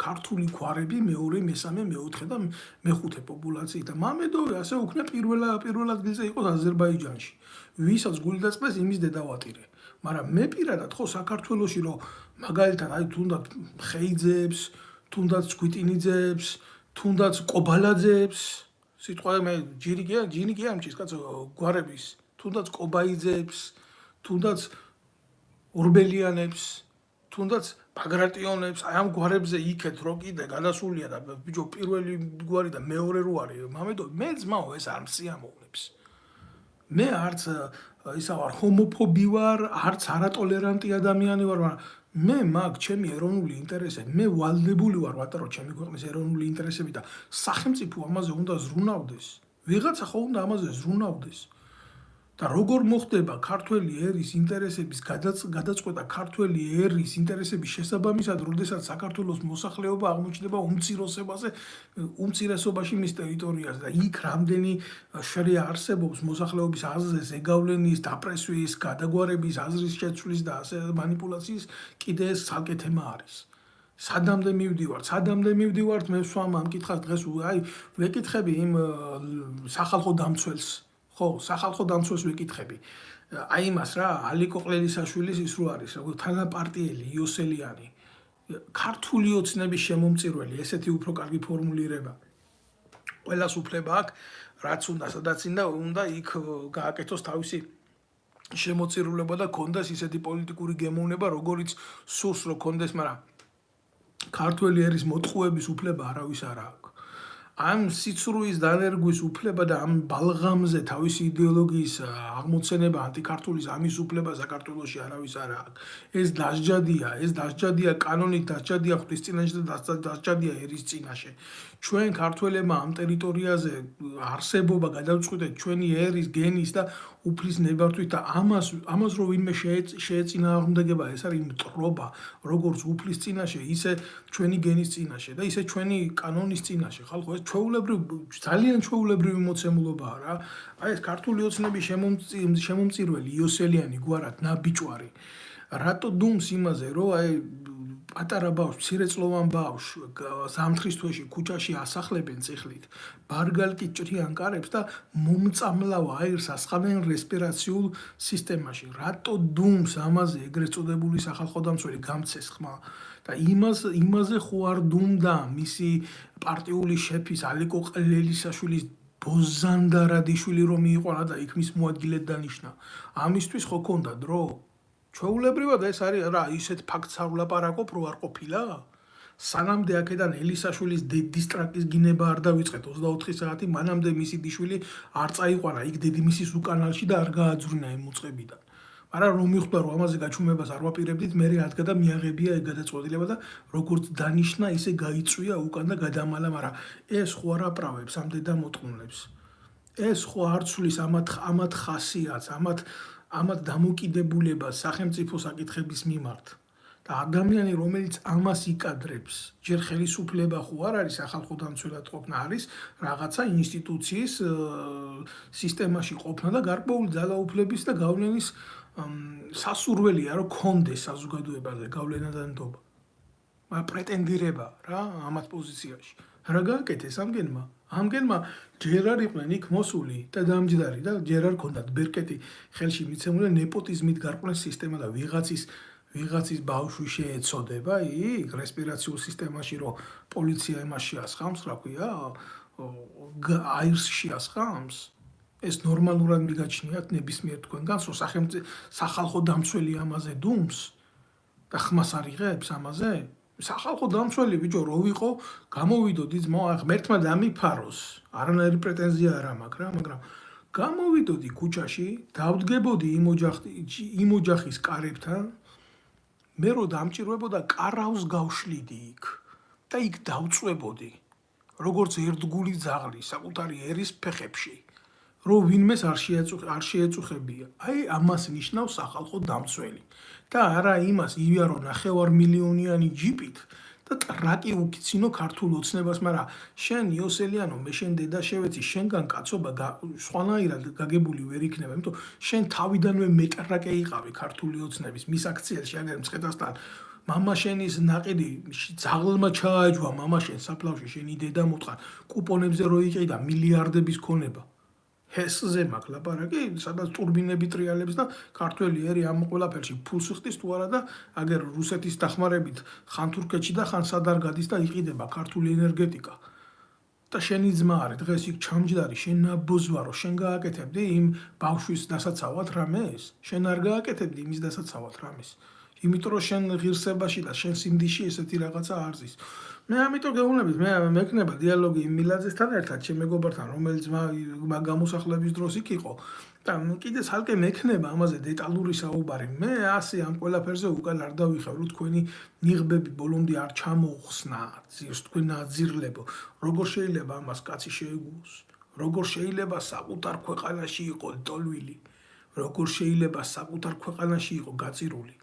ქართული გვარები მეორე მესამე მეოთხე და მეხუთე პოპულაციით და მამედოვი ასე უქნა პირველ ადგილზე იყოს აზერბაიჯანში ვისაც გული დაწყდეს იმის დედავატირე მაგრამ მე პირადად ხო საქართველოში რომ მაგალითად აი თუნდაც ხეიძეებს, თუნდაც გვიტინიძეებს, თუნდაც ყობალაძეებს, სიტყვა მე ჯინი კი ამჩის კაცო გვარების, თუნდაც ყობაიძეებს, თუნდაც ორბელიანებს, თუნდაც ბაგრატიონებს, აი ამ გვარებზე იქეთ რო კიდე გადასულია და ბიჭო პირველი გვარი და მეორე რო არის მამედო მე ძმაო ეს არ მსიამოვნებს. მე არც ისა ვარ ჰომოფობი ვარ, არც არატოლერანტი ადამიანი ვარ, მაგრამ მე მაგ ჩემი ეროვნული ინტერესები, მე ვალდებული ვარ ვატარო ჩემი ქვეყნის ეროვნული ინტერესები და სახელმწიფო ამაზე უნდა ზრუნავდეს. ვიღაცა ხო უნდა ამაზე ზრუნავდეს. და როგორ მოხდება ქართველი ერის ინტერესების გადაწყვეტა ქართველი ერის ინტერესების შესაბამისად, როდესაც საქართველოს მოსახლეობა აღმოჩნდება უმცირესობაში მის ტერიტორიაზე და იქ რამდენი შრია არსებობს მოსახლეობის აზრზე ზეგავლენის, დაპრესვის, გადაგვარების, აზრის შეცვლის და ასე მანიპულაციის კიდე ეს ცალკე თემა არის. სადამდე მივდივართ მე ვსვამ ამ კითხავს დღეს აი ვეკითხები იმ სახალხო დამცველს ხო, სახალხო დამცველს ვეკითხები. აი იმას რა, ალიკო ყლელისაშვილის ის რო არის, როგორ თანაპარტიელი იოსელიანი, ქართული ოცნების შემომწირველი, ესეთი უფრო კარგი ფორმულირება. ყველას უფლება აქვს, რაც უნდა, სადაც უნდა იქ გააკეთოს თავისი შემოწირულება და კონდეს ისეთი პოლიტიკური გემოვნება, როგორიც სურს რო კონდეს, მაგრამ ქართველი ერის მოტყუების უფლება არავის არ აქვს. ამ სიცრუის დანერგვის უფლება და ამ ბალღამზე თავისი იდეოლოგიის აღმოცენება ანტიქართულის ამის უფლება საქართველოში არავის არ აქვს. ეს დასჯადია კანონით, დასჯადია ღვთის წინაშე და დასჯადია ერის წინაშე. ჩვენ ქართველებმა ამ ტერიტორიაზე არსებობა გადავწყვიტეთ ჩვენი ერის გენის და უფლის ნებართვით და ამას რო ვინმე შეეწინააღმდეგება, ეს არის მტრობა, როგორც უფლის წინაშე, ისე ჩვენი გენის წინაშე და ისე ჩვენი კანონის წინაშე. ხალხო, ეს ძალიან ჩვეულებრივი მოცემულობაა რა. აი ეს ქართული ოცნების შემომწირველი იოსელიანი გვარად ნაბიჭვარი. რატო დუმს იმაზე, რომ აი პატარა ბავშვს, მცირეწლოვან ბავშვს ზამთრის თვეში ქუჩაში ასახლებენ წიხლით, ბარგალკით ჭრიან კარებს და მომწამლავ აირს ასხამენ რესპირაციულ სისტემაში. რატო დუმს ამაზე ეგრეთ წოდებული სახალხო დამცველი გამცეს ხმა და იმაზე ხო არ დუმდა მისი პარტიული შეფის ალიკო ყლელისაშვილის ბოზანდა რადიშვილი რომ მიიყვანა და იქ მის მოადგილედ დანიშნა. ამისთვის ხო ქონდა დრო? ჩვეულებრივად ეს არის რა ისეთ ფაქტს არ ვლაპარაკობ რო არ ყოფილა? სანამდე აქედან ელისაშვილის დედისტრაკის გინება არ დავიწყეთ 24 საათი მანამდე მისი დიშვილი არ წაიყვანა იქ დედიმისის უკანალში და არ გააძვριნა იმ უწყებიდან. მაგრამ რომ მიხვდა რომ ამაზე გაჩუმებას არ ვაპირებდით, მე რადგა და მიაღებია ეგ გადაწყვეტილება და როგორც დანიშნა, ისე გაიწვია უკან და გადამალა, მაგრამ ეს ხო არ აპრავებს ამ დედამოწყუნლებს. ეს ხო არ ცვლის ამათ ხასიათს, ამათ დამოკიდებულებას სახელმწიფო საკითხების მიმართ. და ადამიანი, რომელიც ამას იკადრებს, ჯერ ხელისუფლება ხო არ არის სახალხო დამცველად ყოფნა, არის რაღაცა ინსტიტუციის სისტემაში ყოფნა და გარკვეული ძალაუფლების და გავლენის სასურველია, რომ კონდეს საზოგადოებაზე გავლენა და ნდობა. მაგრამ პრეტენდირება რა ამათ პოზიციაში. რა გააკეთეს ამგენმა? ამგენმა ჯერ არ იყვნენ იქ მოსული და დამჯდარი და ჯერ არ ქონდათ ბერკეტი ხელში მიცემული ნეპოტიზმით გარკვეული სისტემა და ვიღაცის ბავშვი შეეცოდება იქ რესპირაციულ სისტემაში, რომ პოლიცია იმას შეასხამს, რა ქვია, აირს შეასხამს. ეს ნორმალურად მიგაჩნიათ ნებისმიერ თქვენგანს, რომ სახალხო დამცველი ამაზე დუმს და ხმას არ იღებს ამაზე? სახალხო დამცველი ბიჭო რო ვიყო, გამოვიდოდი ძმო, ღმერთმა დამიფაროს. არანაირი პრეტენზია არ მაქვს რა, მაგრამ გამოვიდოდი ქუჩაში, დავდგებოდი იმ ოჯახის კარებთან, მე რო დამჭირვებოდა კარავს გავშლიდი იქ და იქ დავწვებოდი, როგორც ერთგული ძაღლი საკუთარი ერის ფეხებში. რომ ვინმეს არ შეეწუხებია. აი ამას ნიშნავს სახალხო დამცველი. და არა იმას ივიარო 9 მილიონიანი ჯიპით და ტრაკი უკიცინო ქართულ ოცნებას, მაგრამ შენ იოსელიანო, მე შენ დედა შევეცი, შენგან კაცობა სხვანაირად გაგებული ვერ იქნება, იმიტომ შენ თავიდანვე მეტრაკე იყავი ქართული ოცნების მის აქციელში, აგერ მცხეთასთან მამა შენის ნაყიდი ძაღლმა ჩააჯვა მამა შენ საფლავში, შენი დედა მოთხან კუპონებზე რო იყიდა მილიარდების ქონება. ჰესზე მაქვს ლაპარაკი, სადაც ტურბინები ტრიალებს და ქართველი ერი ამ ყველაფერში ფულს იხდის თუ არა და აგერ რუსეთის დახმარებით ხან თურქეთში და ხან სადარ გადის და იყიდება ქართული ენერგეტიკა. და შენი ძმა არის დღეს იქ ჩამჯდარი, შენ ნაბოზვარო, შენ გააკეთებდი იმ ბავშვის დასაცავად რამეს? შენ არ გააკეთებდი იმის დასაცავად რამეს? იმიტომ რომ შენ ღირსებაში და შენ სიმდიში ესეთი რაღაცა არ ზის. მე ამიტომ გეუბნებით, მე მექნება დიალოგი მილაძესთან ერთად, ჩემ მეგობართან, რომელიც გამოსახლების დროს იქ იყო და კიდე ცალკე მექნება ამაზე დეტალური საუბარი. მე ასე ამ ყველაფერზე უკან არ დავიხევ, თქვენი ნიღბები ბოლომდე არ ჩამოუხსნა, თქვენ აძირლებო. როგორ შეიძლება ამას კაცი შეეგუოს? როგორ შეიძლება საკუთარ ქვეყანაში იყოს ტოლვილი? როგორ შეიძლება საკუთარ ქვეყანაში იყოს გაწირული?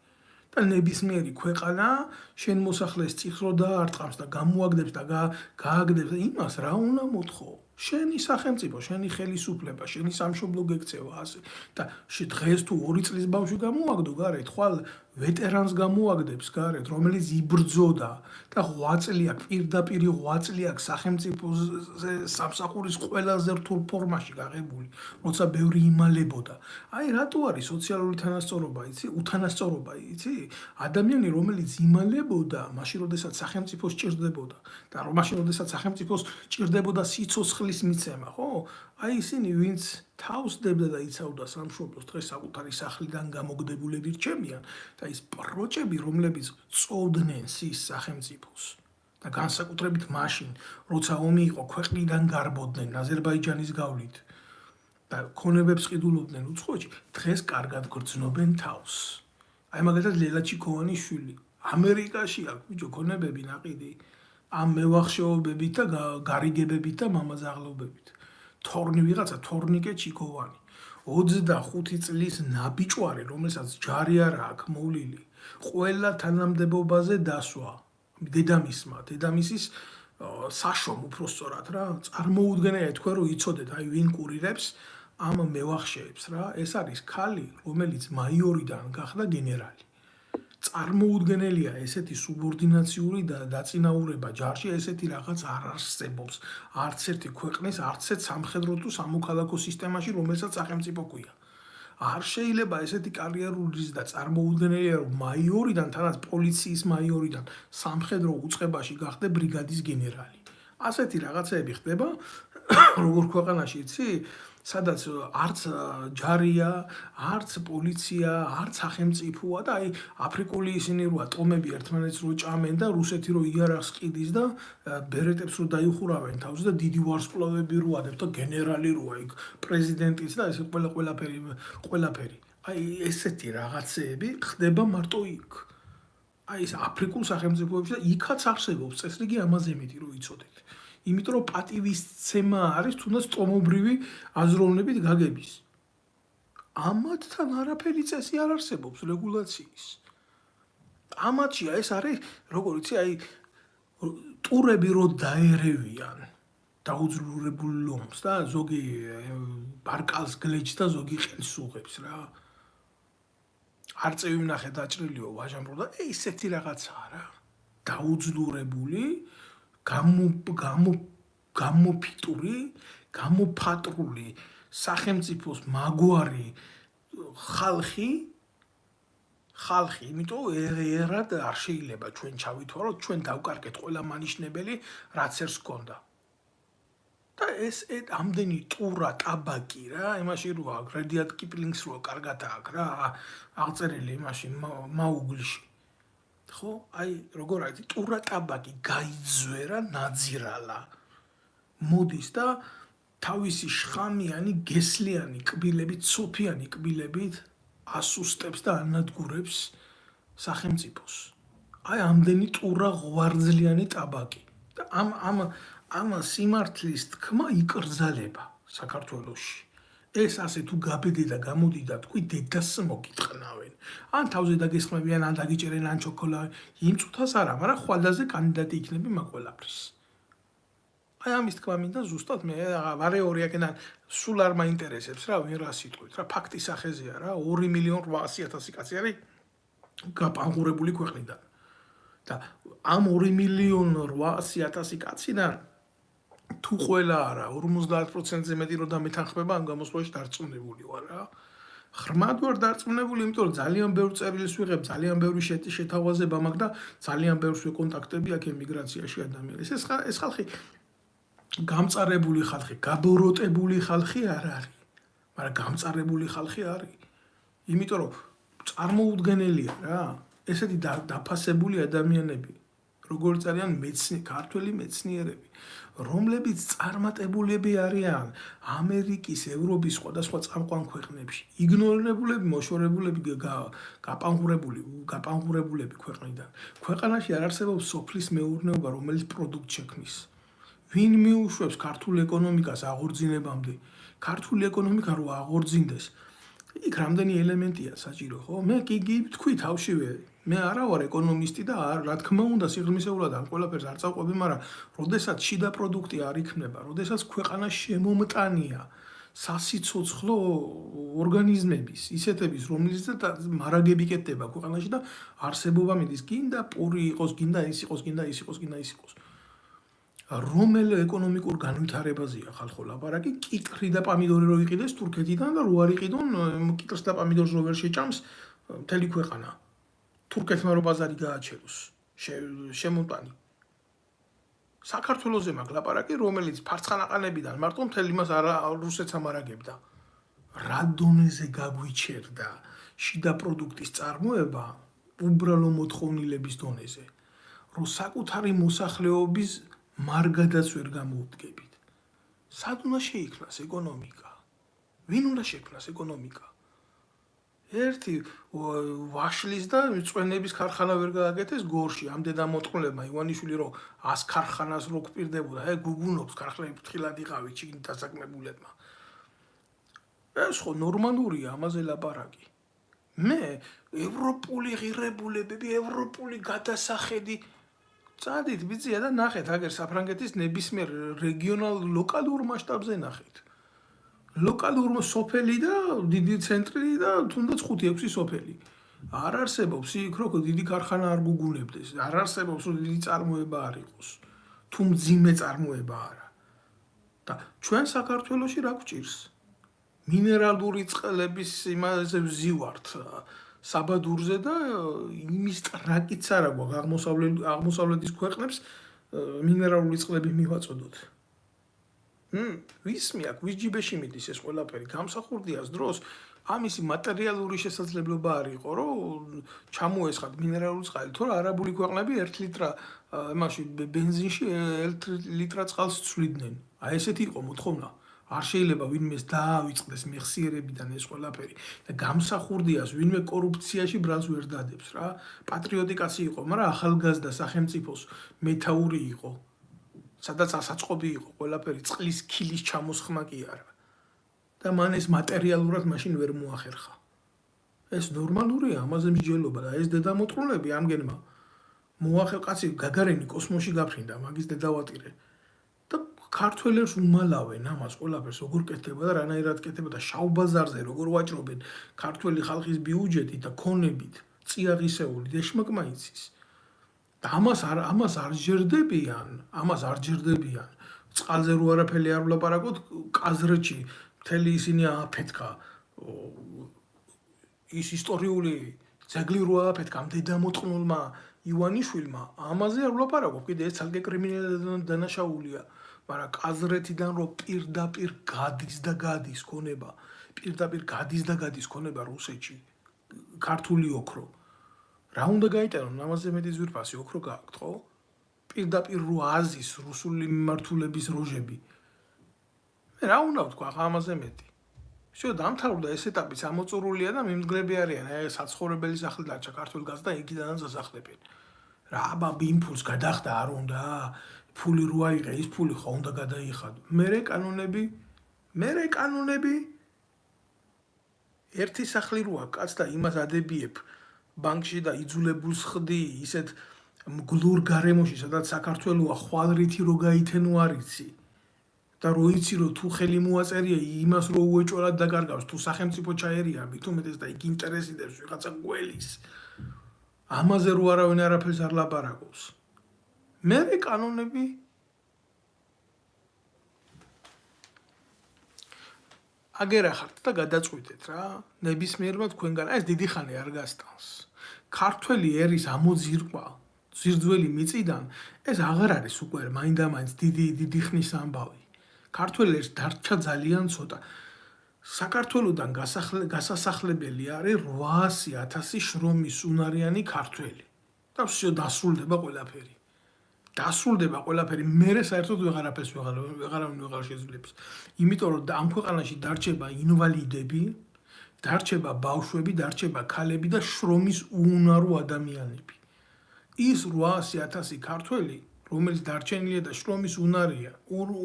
და ნებისმიერი ქვეყანა შენ მოსახლეს წიხრო დაარტყამს და გამოაგდებს და გააგდებს იმას რა უნდა მოთხო? შენი სახელმწიფო, შენი ხელისუფლება, შენი სამშობლო გექცევა ასე. და დღეს თუ 2 წლის ბავშვი გამოაგდო გარეთ, ხვალ ვეტერანს გამოაგდებს გარეთ, რომელიც იბრძოდა და 8 წელი აქვს, პირდაპირ 8 წელი აქვს სახელმწიფოზე სამსახურის ყველაზე რთულ ფორმაში გაღებული, როცა ბევრი იმალებოდა. აი რატო არის სოციალური თანასწორობა, იცი? უთანასწორობა, იცი? ადამიანი, რომელიც იმალებოდა, მაშინ როდესაც სახელმწიფო სჭირდებოდა და მაშინ როდესაც სახელმწიფოს სჭირდებოდა სიცოცხლის მიცემა, ხო? აი ისინი, ვინც თავს დებდა და იცავდა სამშობლოს, დღეს საკუთარი სახლიდან გამოგდებულები რჩებიან და ის პროჭები, რომლებიც წოვდნენ სის სახელმწიფოს და განსაკუთრებით მაშინ, როცა ომი იყო, ქვეყნიდან გარბოდნენ აზერბაიჯანის გავლით და ქონებებს ყიდულობდნენ უცხოეთში, დღეს კარგად გრძნობენ თავს. აი მაგალითად ლელა ჩიქოვანის შვილი ამერიკაში აქვს ბიჭო ქონებები ნაყიდი ამ მევახშეობებით და გარიგებებით და მამაზაღლობებით. ვიღაცა თორნიკე ჩიქოვანი 25 წლის ნაბიჭვარი, რომელსაც ჯარი არ აქვს მოვლილი, ყველა თანამდებობაზე დასვა დედამისის საშომ უпроსწორად რა, წარმოუდგენელია თქვენ რომ იცოდეთ აი ვინ კურირებს ამ მევახშეებს რა, ეს არის ქალი, რომელიც მაიორიდან გახდა გენერალი. წარმოუდგენელია ესეთი სუბორდინაციული და დაწინაურება ჯარში, ესეთი რაღაც არ არსებობს არც ერთი ქვეყნის, არც ერთ სამხედრო თუ სამოქალაქო სისტემაში, რომელსაც სახელმწიფო ქვია. არ შეიძლება ესეთი კარიერული და წარმოუდგენელია, რომ მაიორიდან, თანაც პოლიციის მაიორიდან სამხედრო უწყებაში გახდა ბრიგადის გენერალი. ასეთი რაღაცები ხდება როგორ ქვეყანაში, იცი? სადაც არც ჯარია, არც პოლიცია, არც სახელმწიფოა და აი აფრიკული ისინი როა ტომები ერთმანეთს რო ჭამენ და რუსეთი რო იარაღს ყიდის და ბერეტებს რო დაიხურავენ თავს და დიდი ვარსკვლავები რო ადებთ და გენერალი როა იქ პრეზიდენტიც და ეს ყველაფერი. აი ესეთი რაღაცეები ხდება მარტო იქ. აი ეს აფრიკულ სახელმწიფოებში და იქაც არსებობს წესრიგი ამაზე მეტი რომ იცოდეთ. იმიტომ რომ პატივისცემა არის თუნდაც ტომობრივი აზროვნებით გაგების. ამათთან არაფერი წესი არ არსებობს რეგულაციის. ამათია ეს არის, როგორ იცი, აი ტურები რო დაერევიან დაუძრულებულ ლომს და ზოგი ბარკალს გლეჯს და ზოგი ყელს უღებს რა. არწევი ვნახე დაჭრილიო ვაჟამბრო და ესეთი რაღაცაა რა. დაუძლურებული, გამოფიტური, გამოფატრული სახელმწიფოს მაგვარი ხალხი, იმიტომ ერად არ შეიძლება ჩვენ ჩავითვალოთ, ჩვენ დავკარგეთ ყველა მანიშნებელი, რაც ერთს გქონდა. და ეს ამდენი ტურა ტაბაკი რა, იმაში რო აქვს, რედიად კიპლინგს რო კარგად აქვს რა, აღწერილი იმაში მაუგლში. ხო? აი, როგორ არის, ტურა ტაბაკი გაიძვერა, ნაძირალა. მოდის და თავისი შხამიანი, გესლიანი კბილებით, ცოფიანი კბილებით ასუსტებს და ანადგურებს სახელმწიფოს. აი, ამდენი ტურა ღვარძლიანი ტაბაკი. და ამ სიმართლის თქმა იკრძალება საქართველოში. ეს ასე თუ გაბედი და გამოდი და თქვი დედას მოგიტყნავენ. ან თავზე დაგესხმებიან, ან დაგიჭერენ, ან ჩოკოლადი. იმ წუთას არა, მაგრამ ხვალდაზე კანდიდატი იქნები მაგ ყველაფრის. აი ამის თქმა მინდა ზუსტად მე ვარეორი აქედან სულ არ მაინტერესებს რა ვინ რა სიტყვით რა ფაქტის სახეზეა რა 2.800.000 კაცი არის გაპანღურებული ქვეყნიდან და ამ 2.800.000 კაციდან თუ ყველა არა 50%-ზე მეტი რო დამეთანხმება ამ გამოსვლაში დარწმუნებული ვარ რა ხრმად ვარ დარწმუნებული იმიტომ რომ ძალიან ბევრ წერილს ვიღებ ძალიან ბევრი შეთავაზება მაქვს და ძალიან ბევრს ვიკონტაქტები აქ ემიგრაციაში ადამიანებს ეს ხალხი გამწარებული ხალხი, გაბოროტებული ხალხი არ არის, მაგრამ გამწარებული ხალხი არის. იმიტომ რომ წარმოუდგენელია რა, ესეთი დაფასებული ადამიანები, როგორც არიან ქართველი მეცნიერები, რომლებიც წარმატებულები არიან ამერიკის, ევროპის სხვადასხვა წამყვან ქვეყნებში, იგნორირებულები, მოშორებულები, გაპანღურებულები ქვეყნიდან. ქვეყანაში არ არსებობს სოფლის მეურნეობა, რომელიც პროდუქტ შექმნის. ვინ მიუშვებს ქართულ ეკონომიკას აღორძინებამდე? ქართული ეკონომიკა რო აღორძინდეს, იქ რამდენი ელემენტია საჭირო, ხო? მე კი თქვი თავშივე, მე არა ვარ ეკონომისტი და რა თქმა უნდა სიღრმისეულად ამ ყველაფერს არ წავყვები, მაგრამ როდესაც შიდა პროდუქტი არ იქნება, როდესაც ქვეყანა შემომტანია სასიცოცხლო ორგანიზმების, ისეთების, რომელზეც მარაგები კეთდება ქვეყანაში და არსებობა მიდის, გინდა პური იყოს, გინდა ის იყოს, გინდა ის იყოს, გინდა ის იყოს. რომელ ეკონომიკურ განვითარებაზეა ხალხო ლაპარაკი, კიტრი და პამიდორი რო იყიდეს თურქეთიდან და რო არ იყიდონ კიტრს და პამიდორს რო ვერ შეჭამს მთელი ქვეყანა. თურქეთმა რო ბაზარი გააჩეროს, შემოტანი. საქართველოზე მაქვს ლაპარაკი, რომელიც ფარცხანაყანებიდან მარტო მთელი მას რუსეთს ამარაგებდა. რა დონეზე გაგვიჩერდა შიდა პროდუქტის წარმოება უბრალო მოთხოვნილების დონეზე, რომ საკუთარი მოსახლეობის მარგადაც ვერ გამოუდგებით. სად უნდა შეიქმნას ეკონომიკა? ვინ უნდა შექმნას ეკონომიკა? ერთი ვაშლის და მწვენების ქარხანა ვერ გააკეთეს გორში, ამ დედამოწყლებმა ივანიშვილი რომ 100 ქარხანას რო გვპირდებოდა, გუგუნობს ქარხნები ფრთხილად იყავით შიგნით დასაქმებულებმა. ეს ხო ნორმალურია ამაზე ლაპარაკი. მე ევროპული ღირებულებები, ევროპული გადასახედი წადით ბიძია და ნახეთ აგერ საფრანგეთის ნებისმიერ რეგიონალ ლოკალურ მასშტაბზე ნახეთ. ლოკალურ სოფელი და დიდი ცენტრი და თუნდაც 5-6 სოფელი. არ არსებობს იქ რო დიდი ქარხანა არ გუგუნებდეს, არ არსებობს რომ დიდი წარმოება არ იყოს. თუ მძიმე წარმოება არა. და ჩვენ საქართველოში რა გვჭირს? მინერალური წყლების იმაზე ვზივართ საბადურზე და იმის ტრაკიც არა გვაქვს აღმოსავლეთის ქვეყნებს მინერალური წყლები მივაწოდოთ. ვის მიაქვს, ვის ჯიბეში მიდის ეს ყველაფერი? გამსახურდიას დროს ამისი მატერიალური შესაძლებლობა არ იყო, რომ ჩამოესხათ მინერალური წყალი, თორე არაბული ქვეყნები 1 ლიტრა იმაში ბენზინში 1 ლიტრა წყალს ცვლიდნენ. აი ესეთი იყო მოთხოვნა. არ შეიძლება ვინმეს დაავიწყდეს მეხსიერებიდან ეს ყველაფერი და გამსახურდიას ვინმე კორუფციაში ბრალს ვერ დადებს რა. პატრიოტი კაცი იყო, მაგრამ ახალგაზრდა სახელმწიფოს მეთაური იყო. სადაც ასაწყობი იყო ყველაფერი, წყლის ქილის ჩამოსხმა კი არა. და მან ეს მატერიალურად მაშინ ვერ მოახერხა. ეს ნორმალურია, ამაზე მსჯელობა და ეს დედამოწყვილები ამგენმა კაცი გაგარენი კოსმოსში გაფრინდა, მაგის დედავატირე. და ქართველებს უმალავენ ამას ყველაფერს, როგორ კეთდება და რანაირად კეთდება და შავ ბაზარზე როგორ ვაჭრობენ ქართველი ხალხის ბიუჯეტით და ქონებით, წიაღისეული და შმაკმაიცის. და ამას არ ჯერდებიან. წყალზე რო არაფერი არ ვლაპარაკოთ, კაზრეთში მთელი ისინი ააფეთქა. ის ისტორიული ძეგლი რო ააფეთქა დედამოწყვილმა ივანიშვილმა, ამაზე არ ვლაპარაკობ, კიდე ეს ცალკე კრიმინალური დანაშაულია, მაგრამ კაზრეთიდან რო პირდაპირ გადის ქონება რუსეთში, ქართული ოქრო. რა უნდა გაიტანონ, ამაზე მეტი ზვირფასი ოქრო გააქვთ, ხო? პირდაპირ რო აზის რუსული მიმართულების როჟები. მე რა უნდა ვთქვა ამაზე მეტი? შო დამთავრდა ეს ეტაპი, ამოწურულია და მიმდგრები არიან, აი საცხოვრებელი სახლი დარჩა ქართულ გაზ და იქიდანაც ასახლებენ. რა იმპულს გადახდა არ უნდა, ფული რო აიღე, ის ფული ხო უნდა გადაიხადო. მერე კანონები ერთი სახლი როა კაც და იმას ადებიებ ბანკში და იძულებულს ხდი ისეთ მგლურ გარემოში, სადაც საქართველოა ხვალრითი რო გაითენო არ იცი. და რო იცი რომ თუ ხელი მოაწერია იმას რო უეჭველად დაკარგავს, თუ სახელმწიფო ჩაერია მithumetes და იქ ინტერესიდებს ვიღაცა გველის. ამაზე რო არავინ არაფერს არ ლაპარაკობს. მერე კანონები აგერახართ და გადაწყვიტეთ რა. ნებისმიერმა თქვენგან ეს დიდი ხანი არ გასტანს. ქართველი ერის ამოძირკვა ზირძველი მიწიდან ეს აღარ არის უკვე მაინდამაინც დიდი ხნის ამბავი. ქართველებს დარჩა ძალიან ცოტა. საქართველოდან გასასახლებელი არის 800,000 შრომის უნარიანი ქართველი. და всё დასრულდება ყველაფერი. მერე საერთოდ ვეღარ შეძლებს. იმიტომ რომ ამ ქვეყანაში დარჩება ინვალიდები, დარჩება ბავშვები, დარჩება ქალები და შრომის უუნარო ადამიანები. ის 800,000 ქართველი, რომელიც დარჩენილია და შრომის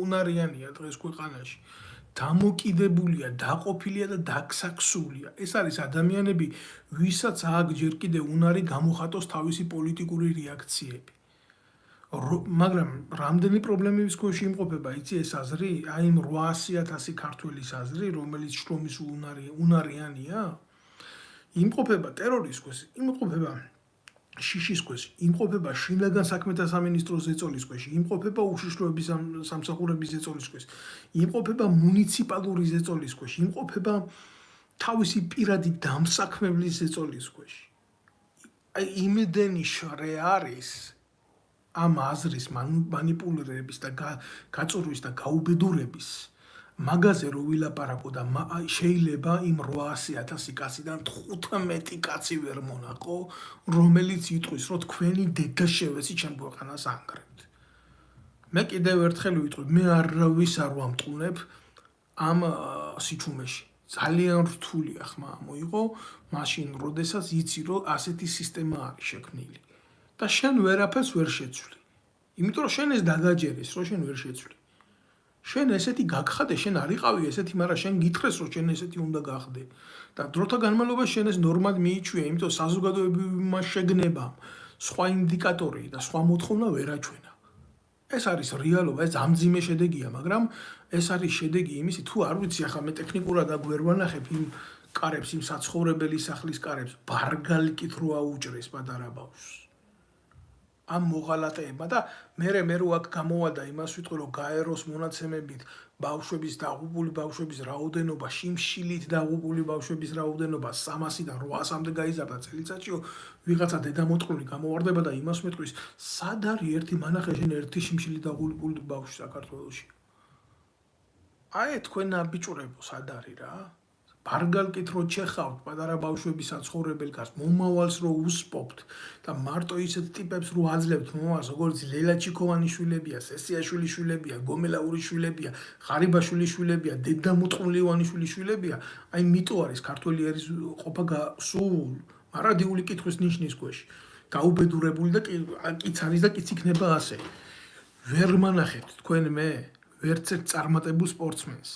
უნარიანია დღეს ქვეყანაში, დამოკიდებულია, დაყოფილია და დაგსაქსულია. ეს არის ადამიანები, ვისაც აქვს ჯერ კიდე უნარი გამოხატოს თავისი პოლიტიკური რეაქციები. მაგრამ რამდენი პრობლემების ქვეშ იმყოფება, იცი ეს აზრი? აი იმ 800,000 ქართველის აზრი, რომელიც შრომის უნარიანია, იმყოფება ტერორის ქვეშ, იმყოფება შიშის ქვეშ, იმყოფება შინაგან საქმეთა სამინისტროს ზეწოლის ქვეშ, იმყოფება უშიშროების სამსახურების ზეწოლის ქვეშ, იმყოფება მუნიციპალური ზეწოლის ქვეშ, იმყოფება თავისი პირადი დამსაქმებლის ზეწოლის ქვეშ. აი იმდენი შრე არის ამ აზრის მანიპულირების და გაწურვის და გაუბედურების მაგაზე რო ვილაპარაკო და შეიძლება იმ 800,000 კაციდან 15 კაცი ვერ მონახო, რომელიც იტყვის, რომ თქვენი დედა შევეცი ჩემ ქვეყანას ანგრევთ. მე კიდევ ერთხელ ვიტყვი, მე არავის არ ვამტყუნებ ამ სიჩუმეში. ძალიან რთულია ხმა მოიღო, მაშინ როდესაც იცი, რომ ასეთი სისტემა არის შექმნილი. და შენ ვერაფერს ვერ შეცვლი. იმიტომ რომ შენ ეს დაგაჯერეს, რომ შენ ვერ შეცვლი. შენ ესეთი გაგხადე, შენ არ იყავი ესეთი, მაგრამ შენ გითხრეს, რომ შენ ესეთი უნდა გახდე. და დროთა განმავლობაში შენ ეს ნორმად მიიჩვია, იმიტომ საზოგადოებრივმა შეგნებამ სხვა ინდიკატორი და სხვა მოთხოვნა ვერ აჩვენა. ეს არის რეალობა, ეს ამძიმე შედეგია, მაგრამ ეს არის შედეგი იმისი, თუ არ ვიცი, ახლა მე ტექნიკურად აქ ვერ ვანახებ იმ კარებს, იმ საცხოვრებელი სახლის კარებს, ბარგალკით რო აუჭრეს პატარა ბავშვს. ამ მოღალატეებმა და მე რო აქ გამოვადა იმას ვიტყვი, რომ გაეროს მონაცემებით ბავშვების დაღუპული ბავშვების რაოდენობა, შიმშილით დაღუპული ბავშვების რაოდენობა 300-დან 800-მდე გაიზარდა წელიწადში, ვიღაცა დედამოწყვლი გამოვარდება და იმას მეტყვის, სად არის ერთი მანახე შენ ერთი შიმშილით დაღუპული ბავშვი საქართველოში? აი თქვენ აბიჭურებო, სად არის რა? ბარგალკით რო ჩეხავთ პატარა ბავშვების საცხოვრებელ კარს, მომავალს რო უსპობთ და მარტო ისეთ ტიპებს რო აძლევთ მომავალს, როგორც ლელა ჩიქოვანის შვილებია, სესიაშვილის შვილებია, გომელაურის შვილებია, ღარიბაშვილის შვილებია, დედა მუტყულიოვანიშვილის შვილებია, აი მიტო არის ქართველი ერის ყოფა სულ მარადიული კითხვის ნიშნის ქვეშ. გაუბედურებული და კიც არის და კიც იქნება ასე. ვერ მანახებთ თქვენ მე ვერც ერთ წარმატებულ სპორტსმენს.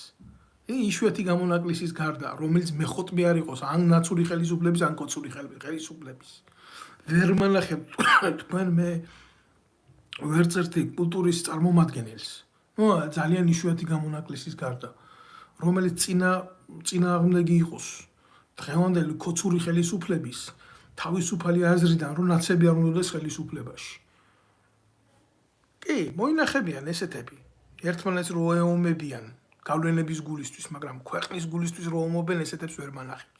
იშვიათი გამონაკლისის გარდა, რომელიც მეხოტბი არ იყოს, ან ნაცური ხელისუფლების, ან კოცური ხელისუფლების. ვერ მანახებთ თქვენ მე ვერც ერთი კულტურის წარმომადგენელს. ძალიან იშვიათი გამონაკლისის გარდა, რომელიც წინააღმდეგი იყოს დღევანდელი კოცური ხელისუფლების თავისუფალი აზრიდან, რომ ნაცები არ უნდადეს ხელისუფლებაში. კი, მოინახებიან ესეთები. ერთმანეთს რო ეომებიან გავლენების გულისთვის, მაგრამ ქვეყნის გულისთვის რო ომობენ, ესეთებს ვერ მანახებთ.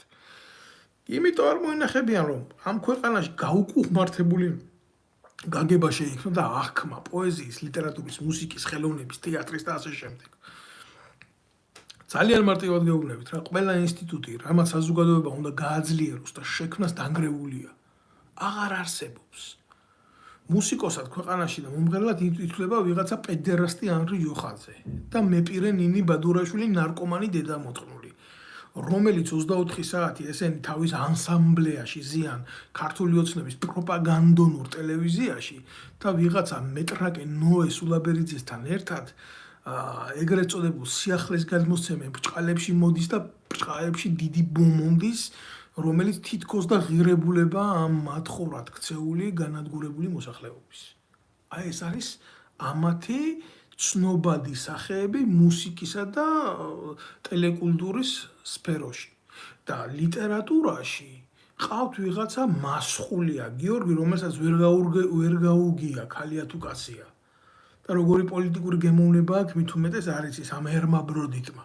იმიტომ არ მოინახებიან, რომ ამ ქვეყანაში გაუკუღმართებული გაგება შეიქმნა და აღქმა პოეზიის, ლიტერატურის, მუსიკის, ხელოვნების, თეატრის და ასე შემდეგ. ძალიან მარტივად გეუბნებით რა, ყველა ინსტიტუტი, რამაც საზოგადოება უნდა გააძლიეროს და შექმნას დანგრეულია. აღარ არსებობს. მუსიკოსად ქვეყანაში და მომღერლად ითვლება ვიღაცა პედერასტი ანრი ჯოხაძე და მეპირე ნინი ბადურაშვილი ნარკომანი დედამოწყნული, რომელიც 24 საათი ესენი თავის ანსამბლეაში ზიან ქართული ოცნების პროპაგანდონურ ტელევიზიაში და ვიღაცა მეტრაკე ნოე სულაბერიძესთან ერთად ეგრეთ წოდებულ სიახლეს გადმოსცემენ ბრჭყალებში მოდის და ბრჭყალებში დიდი ბომონდის, რომელიც თითქოს და ღირებულება ამ მათხოვრად ქცეული განადგურებული მოსახლეობის. აი ეს არის ამათი ცნობადი სახეები მუსიკისა და ტელეკულტურის სფეროში. და ლიტერატურაში ყავთ ვიღაცა მასხულია გიორგი, რომელსაც ვერ გაუგია ქალია თუ კაცია. და როგორი პოლიტიკური გემოვნება აქვს, მით უმეტეს არ იცის ამ ერმა ბროდიტმა.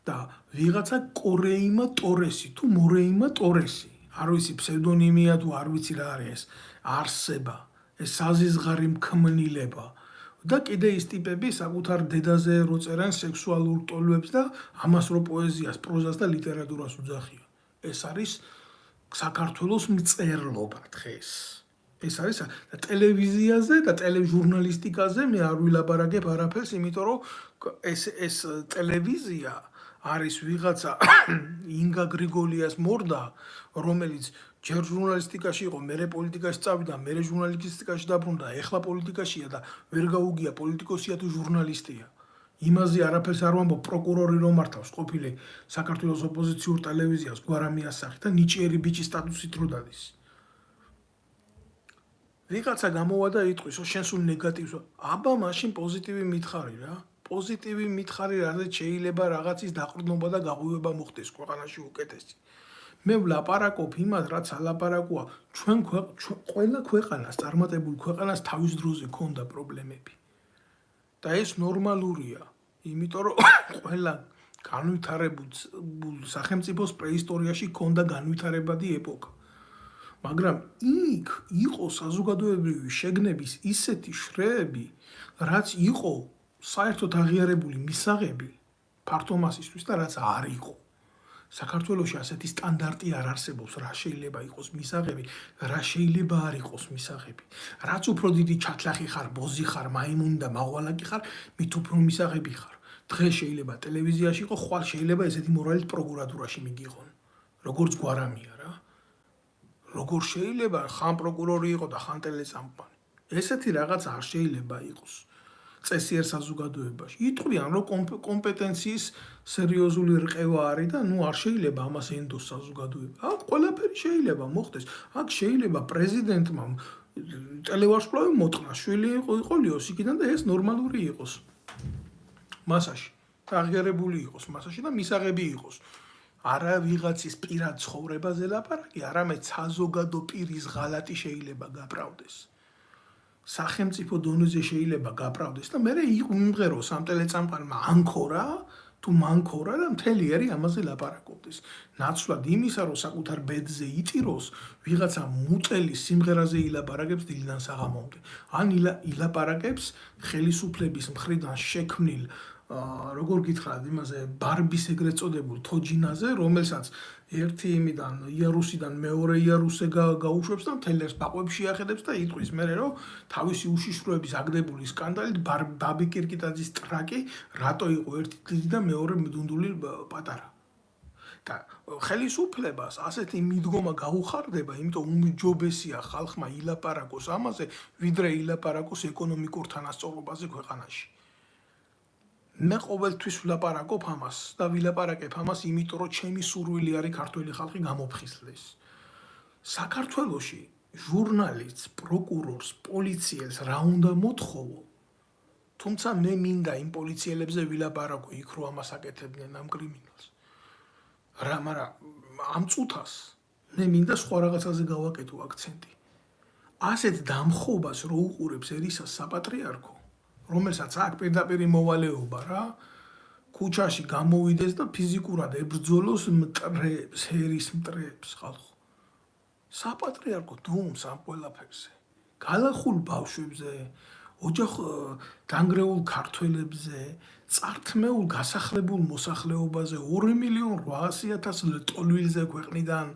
და ვიღაცა კორეიმა ტორესი თუ მორეიმა ტორესი, არ ვიცი ფსევდონიმია თუ არ ვიცი რა არის ეს, არსება, ეს საზიზღარი მქმნილება და კიდე ის ტიპები საკუთარ დედაზე რო წერენ სექსუალურ ტოლვებს და ამას რო პოეზიას, პროზას და ლიტერატურას უძახიან. ეს არის საქართველოს მწერლობა დღეს. ეს არის და ტელევიზიაზე და ტელეჟურნალისტიკაზე მე არ ვილაპარაკებ არაფერს, იმიტომ რომ ეს ტელევიზია არის ვიღაცა ინგა გრიგოლიას მორდა, რომელიც ჯერ ჟურნალისტიკაში იყო, მერე პოლიტიკაში წავიდა, მერე ჟურნალისტიკაში დაბრუნდა, ეხლა პოლიტიკაშია და ვერ გაუგია პოლიტიკოსია თუ ჟურნალისტია. იმაზე არაფერს არ ვამბობ, პროკურორი რომ მართავს ყოფილი საქართველოს ოპოზიციურ ტელევიზიას გვარამიას სახით და ნიჭიერი ბიჭის სტატუსით რო დადის. ვიღაცა გამოვა და იტყვის, შენ სულ ნეგატივს, აბა მაშინ პოზიტივი მითხარი რა. პოზიტივი მითხარი, რადგან შეიძლება რაღაცის დაყრდნობა და გაღვივება მოხდეს ქვეყანაში უკეთესი. მე ვლაპარაკობ იმას, რაც ალაპარაკოა, ჩვენ ყველა ქვეყანას, წარმატებულ ქვეყანას თავის დროზე ქონდა პრობლემები. და ეს ნორმალურია, იმიტომ რომ ყველა განვითარებულ სახელმწიფოს პრეისტორიაში ქონდა განვითარებადი ეპოქა. მაგრამ იქ იყო საზოგადოებრივი შეგნების ისეთი შრეები, რაც იყო საერთოდ აღიარებული მისაღები ფართო მასისთვის და რაც არ იყო. საქართველოში ასეთი სტანდარტი არ არსებობს, რა შეიძლება იყოს მისაღები, რა შეიძლება არ იყოს მისაღები. რაც უფრო დიდი ჩათლახი ხარ, ბოზი ხარ, მაიმუნი და მაღვალაკი ხარ, მით უფრო მისაღები ხარ. დღეს შეიძლება ტელევიზიაში იყო, ხვალ შეიძლება ესეთი მორალით პროკურატურაში მიგიღონ. როგორც გვარამია რა. როგორ შეიძლება ხან პროკურორი იყო და ხან ტელესამყარი. ესეთი რაღაც არ შეიძლება იყოს. წესიერ საზოგადოებაში. იტყვიან, რომ კომპეტენციის სერიოზული რყევა არის და არ შეიძლება ამას ენდოს საზოგადოება. აქ ყველაფერი შეიძლება მოხდეს. აქ შეიძლება პრეზიდენტმა ტელევარსკვლავი მოტყნას, შვილი იყო ლიოსიკიდან და ეს ნორმალური იყოს. მასაში. აღიარებული იყოს მასაში და მისაღები იყოს. არა ვიღაცის პირად ცხოვრებაზე ლაპარაკი, არამედ საზოგადო პირის ღალატი შეიძლება გაправდეს. სახელმწიფო დონეზე შეიძლება გაправდეს და მე იმღეროს ამ ტელეწამყარმა ანქორა თუ მანქორა და მთელი ერი ამაზე ლაპარაკობდეს. ნაცვლად იმისა, რომ საკუთარ ბედზე იტიროს, ვიღაცა მუწელი სიმღერაზე ილაპარაკებს დილიდან საღამომდე. ან ილაპარაკებს ხელისუფლების მხრიდან შექმნილ როგორ გითხრათ იმაზე ბარბის ეგრეთ წოდებულ თოჯინაზე, რომელსაც ერთი იმიდან იარუსიდან მეორე იარუსზე გაუშვებს და მთელს ბაყვებში ახედებს და იტყვის მერე რომ თავისი უშიშროების აგდებული სკანდალით ბაბი კირკიტაძის ტრაკი რატო იყო ერთი დიდი და მეორე მდუნდული პატარა. და ხელისუფლებას ასეთი მიდგომა გაუხარდება, იმიტომ უმჯობესია ხალხმა ილაპარაკოს ამაზე, ვიდრე ილაპარაკოს ეკონომიკურ თანასწორობაზე ქვეყანაში. მე ყოველთვის ვილაპარაკობ ამას და ვილაპარაკებ ამას, იმიტომ რომ ჩემი სურვილი არის ქართველი ხალხი გამოფხიზლდეს. საქართველოში ჟურნალისტს, პროკურორს, პოლიციელს რა უნდა მოთხოვო? თუმცა მე მინდა იმ პოლიციელებზე ვილაპარაკო იქ რო ამას აკეთებდნენ ამ კრიმინალს. მაგრამ ამ წუთას მე მინდა სხვა რაღაცაზე გავაკეთო აქცენტი. ასეთ დამხობას რო უყურებს ერისას საპატრიარქო, რომელსაც აქ პირდაპირი მოვალეობა რა, ქუჩაში გამოვიდეს და ფიზიკურად ებრძოლოს მტრებს, ჰერის მტრებს ხალხო. საპატრიარქო დუმს ამ ყველაფერზე. გალახულ ბავშვებზე, ოჯახ დანგრეულ ქართველებზე, წართმეულ გასახლებულ მოსახლეობაზე 2.800.000 ლტოლვილზე ქვეყნიდან,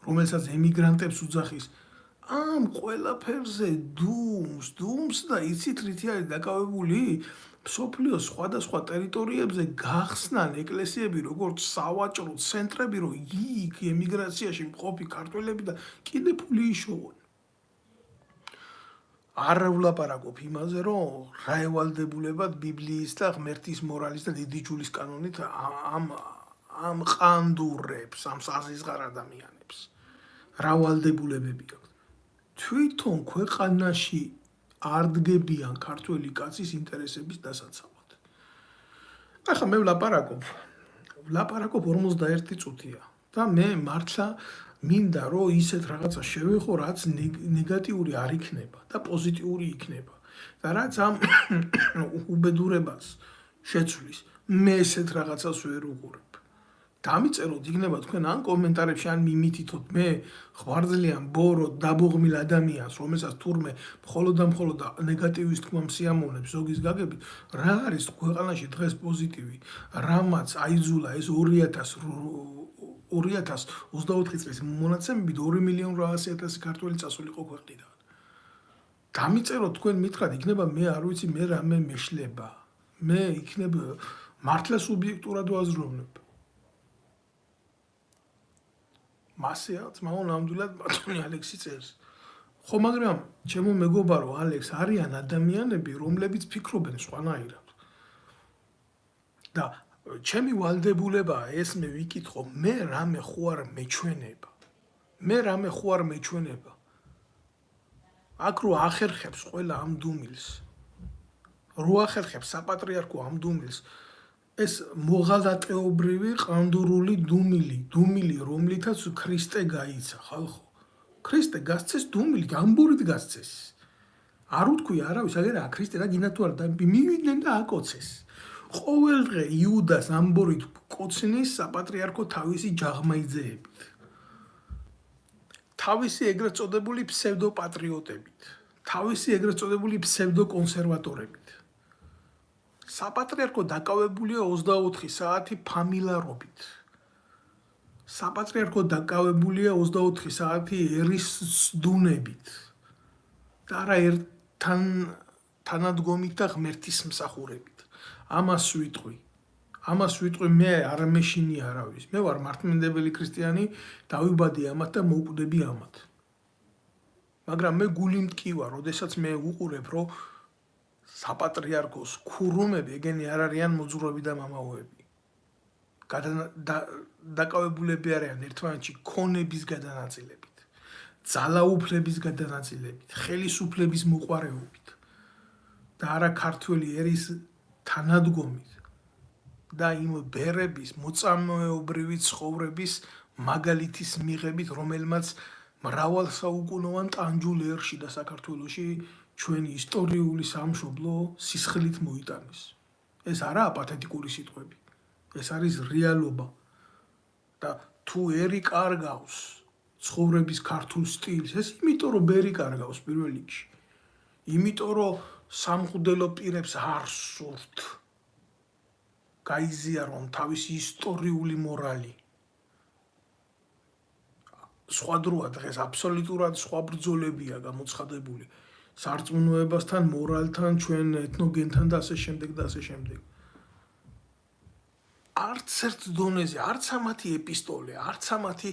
რომელსაც ემიგრანტებს უძახის. ამ ყველაფერზე დუმს და იცით რითი არის დაკავებული? მსოფლიოს სხვადასხვა ტერიტორიებზე გახსნან ეკლესიები, როგორც სავაჭრო ცენტრები, რომ იქ ემიგრაციაში მყოფი ქართველები და კიდე ფული იშოვონ. არ ვლაპარაკობ იმაზე, რომ რა ევალდებულებად ბიბლიის და ღმერთის მორალის და დიდი ჯულის კანონით ამ ყანდურებს, ამ საზიზღარ ადამიანებს. რა ვალდებულებები აქვს. თვითონ ქვეყანაში არ დგებიან ქართველი კაცის ინტერესების დასაცავად. ახლა მე ვლაპარაკობ 41 წუთია და მე მართლა მინდა რომ ისეთ რაღაცა შევეხო, რაც ნეგატიური არ იქნება და პოზიტიური იქნება და რაც ამ უბედურებას შეცვლის. მე ესეთ რაღაცას ვერ უყურებ. დამიწეროთ იქნება თქვენ ან კომენტარებში ან მიმითითოთ მე ხვარძლიან ბორო დაბოღმილ ადამიანს, რომელსაც თურმე მხოლოდ და მხოლოდ ნეგატივის თქმა მსიამოვნებს ზოგის გაგებით, რა არის ქვეყანაში დღეს პოზიტივი, რამაც აიძულა ეს 2024 წლის მონაცემებით 2.800.000 ქართველი წასულიყო ქვეყნიდან. დამიწეროთ თქვენ მითხრათ, იქნება მე არ ვიცი მე რამე მეშლება. მე იქნება მართლა სუბიექტურად ვაზროვნებ. მასეა ძმაო ნამდვილად ბატონი ალექსი წერს. ხო, მაგრამ ჩემო მეგობარო ალექს, არიან ადამიანები, რომლებიც ფიქრობენ სხვანაირად. და ჩემი ვალდებულებაა ეს მე ვიკითხო, მე რამე ხო არ მეჩვენება. აქ რო ახერხებს ყველა ამ დუმილს. რო ახერხებს საპატრიარქო ამ დუმილს. ეს მოღალატეობრივი ყანდურული დუმილი, რომლითაც ქრისტე გაიცა, ხალხო. ქრისტე გასცეს დუმილით, ამბურით გასცეს. არ უთქვი არავის, აგერა ქრისტე რა გინდა თუ არა და მივიდნენ და აკოცეს. ყოველდღე იუდას ამბურით კოცნის საპატრიარქო თავისი ჯაღმაიძეებით. თავისი ეგრეთ წოდებული ფსევდოპატრიოტებით, თავისი ეგრეთ წოდებული ფსევდოკონსერვატორებით. საპატრიარქო დაკავებულია 24 საათი ფამილარობით. საპატრიარქო დაკავებულია 24 საათი ერის სდუნებით. და არა თანადგომით და ღმერთის მსახურებით. ამას ვიტყვი მე არ მეშინი არავის. მე ვარ მართლმადიდებელი ქრისტიანი, დავიბადე ამათ და მოვკვდები ამათ. მაგრამ მე გული მტკივა, როდესაც მე უყურებ, რომ საპატრიარქოს ქურუმები ეგენი არ არიან მოძღვრები და მამაოები. დაკავებულები არიან ერთმანეთში ქონების გადანაწილებით, ძალაუფლების გადანაწილებით, ხელისუფლების მოყვარეობით და არა ქართველი ერის თანადგომით და იმ ბერების მოწამეობრივი ცხოვრების მაგალითის მიღებით, რომელმაც მრავალსაუკუნოვან ტანჯულ ერში და საქართველოში ჩვენი ისტორიული სამშობლო სისხლით მოიტანეს. ეს არაა პათეტიკური სიტყვები. ეს არის რეალობა. და თუ ერი კარგავს ცხოვრების ქართულ სტილს, ეს იმიტომ რომ ბერი კარგავს პირველ რიგში. იმიტომ რომ სამღვდელო პირებს არ სურთ. გაიზიარონ თავისი ისტორიული მორალი. სხვა დროა დღეს აბსოლუტურად სხვა ბრძოლებია გამოცხადებული სარწმუნოებასთან, მორალთან, ჩვენ ეთნოგენთან და ასე შემდეგ და ასე შემდეგ. არც ერთ დონეზე, არც ამათი ეპისტოლე, არც ამათი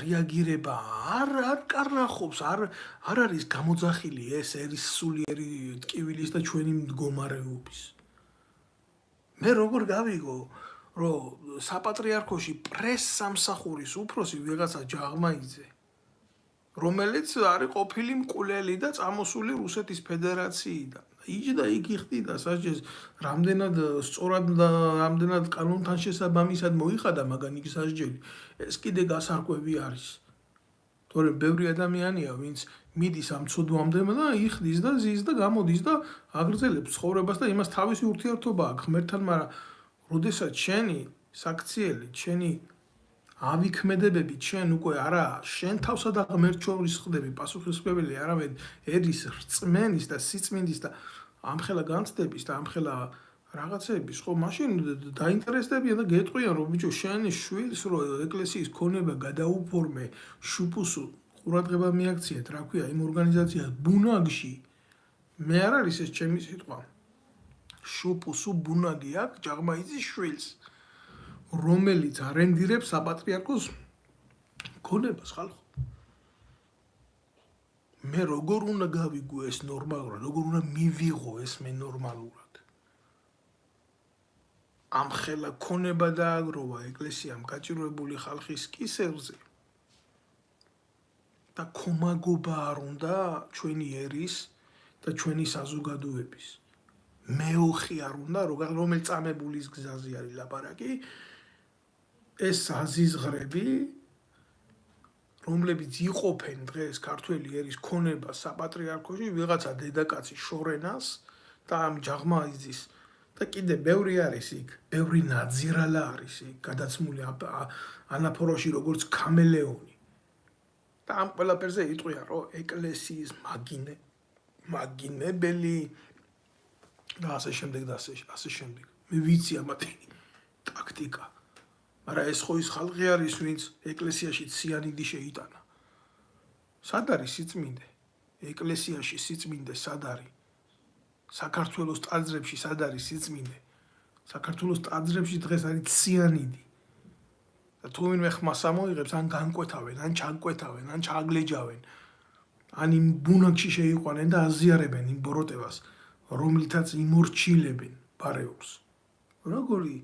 რეაგირება არ კარნახობს, არ არის გამოძახილი ეს ერის სულიერი ტკივილის და ჩვენი მდგომარეობის. მე როგორ გავიგო, რომ საპატრიარქოში პრეს-სამსახურის უფროსი ვიღაცა ჯაღმაიძე, რომელიც არის ყოფილი მკვლელი და წამოსული რუსეთის ფედერაციიდან. იჯდა იქ იხდიდა სასჯელს, რამდენად სწორად და რამდენად კანონთან შესაბამისად მოიხადა მაგან იქ სასჯელი, ეს კიდე გასარკვევი არის. თორემ ბევრი ადამიანია, ვინც მიდის ამ ცოდვამდე და იხდის და ზის და გამოდის და აგრძელებს ცხოვრებას და იმას თავისი ურთიერთობა აქვს ღმერთთან, მაგრამ როდესაც შენი საქციელი, შენი ავიქმედებები, შენ უკვე არა შენ თავსა და ღმერთს შორის ხდები პასუხისმგებელი, არამედ ერის რწმენის და სიწმინდის და ამხელა განცდების და ამხელა რაღაცების, ხო, მაშინ დაინტერესდებიან და გეტყვიან, რომ ბიჭო, შენი შვილს რო ეკლესიის ქონება გადაუფორმე შუპუსუ ყურადღება მიაქციეთ, რა ქვია, იმ ორგანიზაციას ბუნაგში. მე არ არის ეს ჩემი სიტყვა. შუპუსუ ბუნაგი აქვს ჯაღმაიძის შვილს, რომელიც არენდირებს საპატრიარქოს ქონებას, ხალხო. მე როგორ უნდა გავიგო ეს ნორმალურად, როგორ უნდა მივიღო ეს მე ნორმალურად. ამხელა ქონება დააგროვა ეკლესიამ გაჭირვებული ხალხის კისერზე და ქომაგობა არ უნდა ჩვენი ერის და ჩვენი საზოგადოების. მეოხი არ უნდა, რომელიც წამებულის გზაზე არის ლაპარაკი, ეს აზიზღრები, რომლებიც იყოფენ დღეს ქართველი ერის ქონებას საპატრიარქოში, ვიღაცა დედაკაცის შორენას და ამ ჯაღმაიძის და კიდე ბევრი არის იქ, ბევრი ნაძირალა არის იქ, გადაცმული ანაფოროში როგორც ქამელეონი. და ამ ყველაფერზე იტყვიან, რომ ეკლესიის მაგინებელი და ასე შემდეგ და ასე შემდეგ. მე ვიცი ამათი ტაქტიკა. მაგრამ ეს ხო ის ხალხი არის, ვინც ეკლესიაში ციანიდი შეიტანა. სად არის სიწმინდე? ეკლესიაში სიწმინდე სად არის? საქართველოს ტაძრებში სად არის სიწმინდე? საქართველოს ტაძრებში დღეს არის ციანიდი. და თუ ვინმე ხმას ამოიღებს, ან განკვეთავენ, ან ჩანკვეთავენ, ან ჩაგლეჯავენ, ან იმ ბუნაგში შეიყვანენ და აზიარებენ იმ ბოროტებას, რომლითაც იმორჩილებენ ბარეობს. როგორი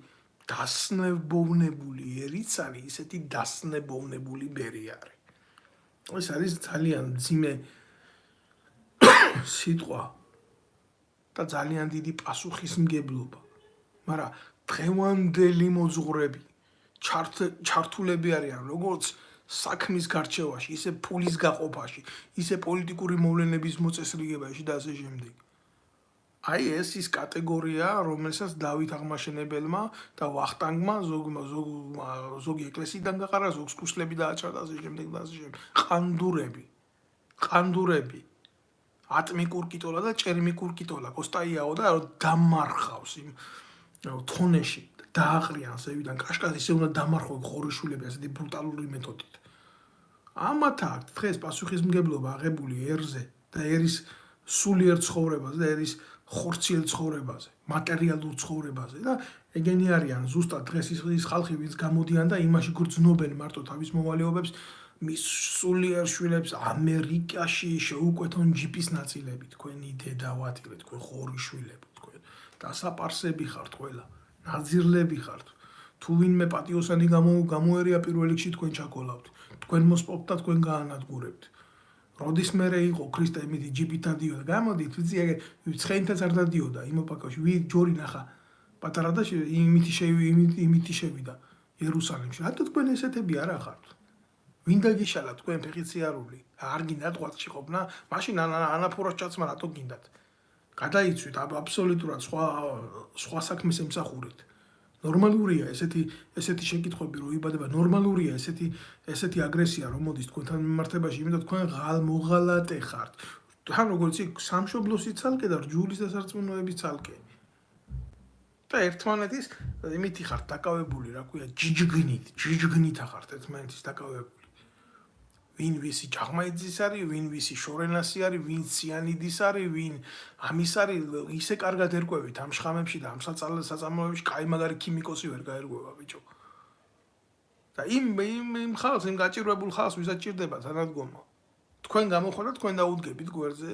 დასნებოვნებული ერიც არის, ისეთი დასნებოვნებული ბერი არის. ეს არის ძალიან მძიმე სიტყვა და ძალიან დიდი პასუხისმგებლობა. მაგრამ დღევანდელი მოძღვრები ჩართულები არიან როგორც საქმის გარჩევაში, ისე ფულის გაყოფაში, ისე პოლიტიკური მოვლენების მოწესრიგებაში და ასე შემდეგ. აი ეს ის კატეგორია, რომელსაც დავით აღმაშენებელმა და ვახტანგმა ზოგი ეკლესიიდან გაყარა, ზოგს კუსლები დააჭრა და ასე შემდეგ და ასე შემდეგ. ყანდურები. ატმიკურ კიტოლა და ჭერმიკურ კიტოლა, კოსტაიაო და დამარხავს იმ თონეში და დააყრიან ზევიდან კაშკას, ისე უნდა დამარხო ხორიშულები ასეთი ბრუტალური მეთოდით. ამათ აქვს დღეს პასუხისმგებლობა აღებული ერზე და ერის სულიერ ცხოვრებაზე და ერის ხორციელ ცხოვრებაზე, მატერიალურ ცხოვრებაზე და ეგენი არიან ზუსტად დღეს ის ხალხი, ვინც გამოდიან და იმაში გრძნობენ მარტო თავის მოვალეობებს, მის სულიერ შვილებს ამერიკაში შეუკვეთონ ჯიპის ნაწილები, თქვენი დედავატილე, თქვენ ხორიშვილები, თქვენ დასაპარსები ხართ ყველა, ნაძირლები ხართ. თუ ვინმე პატიოსანი გამოერია პირველ რიგში თქვენ ჩაკოლავთ, თქვენ მოსპობთ და თქვენ გაანადგურებთ. როდის მერე იყო ქრისტე იმითი ჯიპით დადიოდა, გამოდით, ვიცი, ცხენითაც არ დადიოდა იმ ოპაკაში, ჯორი ნახა პატარა და იმითი შევიდა იერუსალიმში. რატო თქვენ ესეთები არ ახართ? ვინ დაგიშალა თქვენ ფეხიციარული? არ გინდათ ყვატში ყოფნა? მაშინ ანაფოროს ჩაცმა რატო გინდათ? გადაიცვით აბსოლუტურად სხვა საქმის ემსახურეთ. ნორმალურია ესეთი შეკითხვები რო იბადება, ნორმალურია ესეთი აგრესია რომ მოდის თქვენთან მიმართებაში, იმიტომ თქვენ მოღალატე ხართ. თან როგორც იქ სამშობლოსი ცალკე და რჯულის და სარწმუნოების ცალკე. და ერთმანეთის იმითი ხართ დაკავებული, რა ქვია, ჯიჯგნით ხართ ერთმანეთის დაკავებული. ვინ ვისი ჯაღმაიძის არის, ვინ ვისი შორენასი არის, ვინ სიანიდის არის, ვინ ამის არის, ისე კარგად ერკვევით ამ შხამებში და ამ საწამლოებში, კაი მაგარი ქიმიკოსი ვერ გაერკვევა ბიჭო. და იმ ხალხს, იმ გაჭირვებულ ხალხს ვისაც ჭირდება თანადგომა. თქვენ გამოხვალთ, თქვენ დაუდგებით გვერდზე?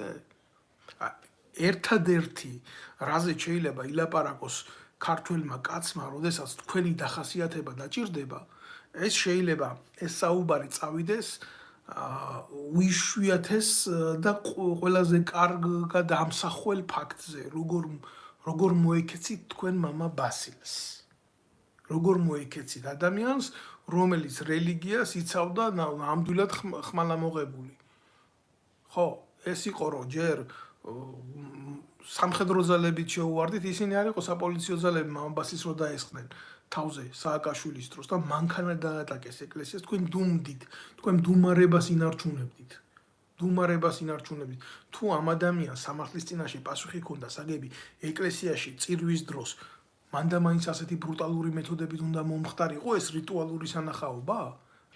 ერთადერთი რაზე შეიძლება ილაპარაკოს ქართველმა კაცმა, როდესაც თქვენი დახასიათება დაჭირდება, ეს შეიძლება ეს საუბარი წავიდეს უიშვიათეს და ყველაზე კარგად ამსახველ ფაქტზე, როგორ მოეკეცით თქვენ მამა ბასილს. როგორ მოეკეცით ადამიანს, რომელიც რელიგიას იცავდა ნამდვილად ხმალამოღებული. ხო, ეს იყო რომ ჯერ სამხედრო ძალებით შეუვარდით, ისინი არ იყო საპოლიციო ძალები მამა ბასილს რო დაესხნენ თავზე სააკაშვილის დროს და მანქანა დაატაკეს ეკლესიას, თქვენ დუმდით, თქვენ დუმარებას ინარჩუნებდით. თუ ამ ადამიანს სამართლის წინაშე პასუხი ჰქონდა საგები ეკლესიაში წირვის დროს, მანდა მაინც ასეთი ბრუტალური მეთოდებით უნდა მომხდარიყო ეს რიტუალური სანახაობა?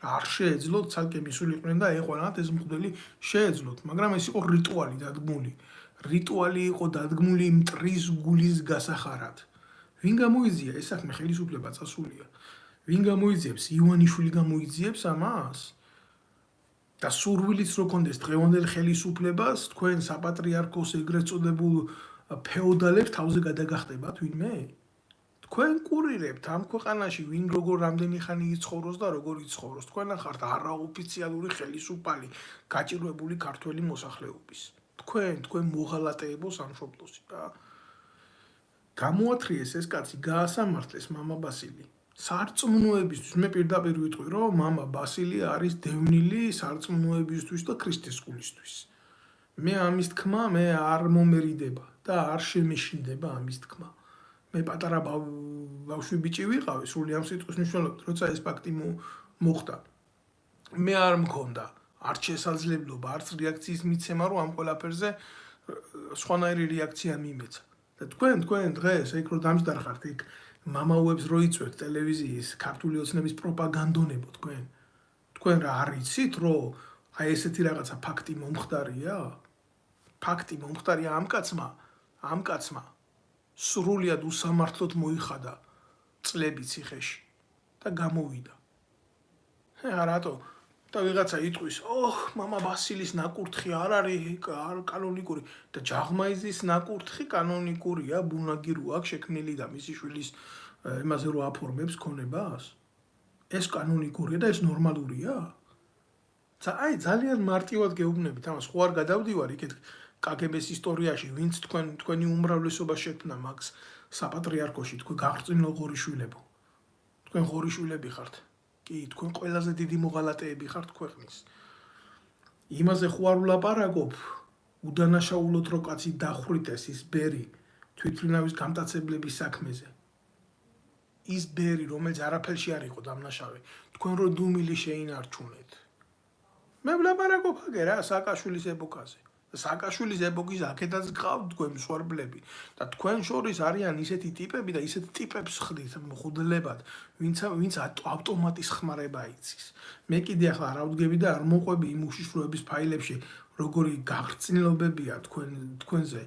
რა არ შეეძლოთ ცალკე მისულიყვნენ და ეყვანათ ეს მღვდელი შეეძლოთ, მაგრამ ეს იყო რიტუალი დადგმული. რიტუალი იყო დადგმული მტრის გულის გასახარად. ვინ გამოიძია ეს საქმე ხელისუფლება წასულია? ვინ გამოიძიებს? ივანიშვილი გამოიძიებს ამას? და სურვილიც რო კონდეს დღევანდელ ხელისუფლებას, თქვენ საპატრიარქოს ეგრეთ წოდებულ ფეოდალებს თავზე გადაგახტებათ ვინმე? თქვენ კურირებთ ამ ქვეყანაში ვინ როგორ რამდენი ხანი იცხოვროს და როგორ იცხოვროს. თქვენ ახართ არაოფიციალური ხელისუფალი გაჭირვებული ქართველი მოსახლეობის. თქვენ მოღალატეებო სამშობლოსი რა. გამოათრიეს ეს კაცი, გაასამართლეს მამა ბასილი. სარწმუნოებისთვის მე პირდაპირ ვიტყვი, რომ მამა ბასილი არის დევნილი სარწმუნოებისთვის და ქრისტეს გულისთვის. მე ამის თქმა მე არ მომერიდება და არ შემეშინდება ამის თქმა. მე პატარა ბავშვი ბიჭი ვიყავი, სული ამ სიტყვის მნიშვნელობით, როცა ეს ფაქტი მოხდა. მე არ მქონდა არც შესაძლებლობა, არც რეაქციის მიცემა, რომ ამ ყველაფერზე სხვანაირი რეაქცია მიმეცა. და თქვენ დღეს ეგ რო დამჯდარხართ, იქ მამაუებს რო იწვევთ ტელევიზიის ქართული ოცნების პროპაგანდონებო თქვენ რა არ იცით, რომ აი ესეთი რაღაცა ფაქტი მომხდარია? ფაქტი მომხდარია ამ კაცმა სრულიად უსამართლოდ მოიხადა წლები ციხეში და გამოვიდა. რატო? და ვიღაცა იტყვის, მამა ბასილის ნაკურთხი არ არის კანონიკური და ჯაღმაიძის ნაკურთხი კანონიკურია, ბუნაგი რო აქვს შექმნილი და მისი შვილის იმაზე რო აფორმებს ქონებას? ეს კანონიკურია და ეს ნორმალურია? აი ძალიან მარტივად გეუბნებით ამას, ხო არ გადავდივარ იქეთ კგბ-ს ისტორიაში, ვინც თქვენი უმრავლესობა შექმნა მაგს საპატრიარქოში, თქვენ გახრწნილ ღორიშვილებო. თქვენ ღორიშვილები ხართ. კი, თქვენ ყველაზე დიდი მოღალატეები ხართ ქვეყნის. იმაზე ხო არ ვლაპარაკობ, უდანაშაულოდ რო კაცი დახვრიტეს ის ბერი თვითმფრინავის გამტაცებლების საქმეზე. ის ბერი, რომელიც არაფერში არ იყო დამნაშავე, თქვენ რო დუმილი შეინარჩუნეთ. მე ვლაპარაკობ აგე რა, სააკაშვილის ეპოქაზე. სააკაშვილის ეპოქის აქედაც გყავთ თქვენ მსხვერპლები და თქვენ შორის არიან ისეთი ტიპები და ისეთ ტიპებს ხდით მღვდლებად, ვინც ავტომატის ხმარება იცის. მე კიდე ახლა არ ავდგები და არ მოყვები იმ უშიშროების ფაილებში, როგორი გახრწნილობებია თქვენზე.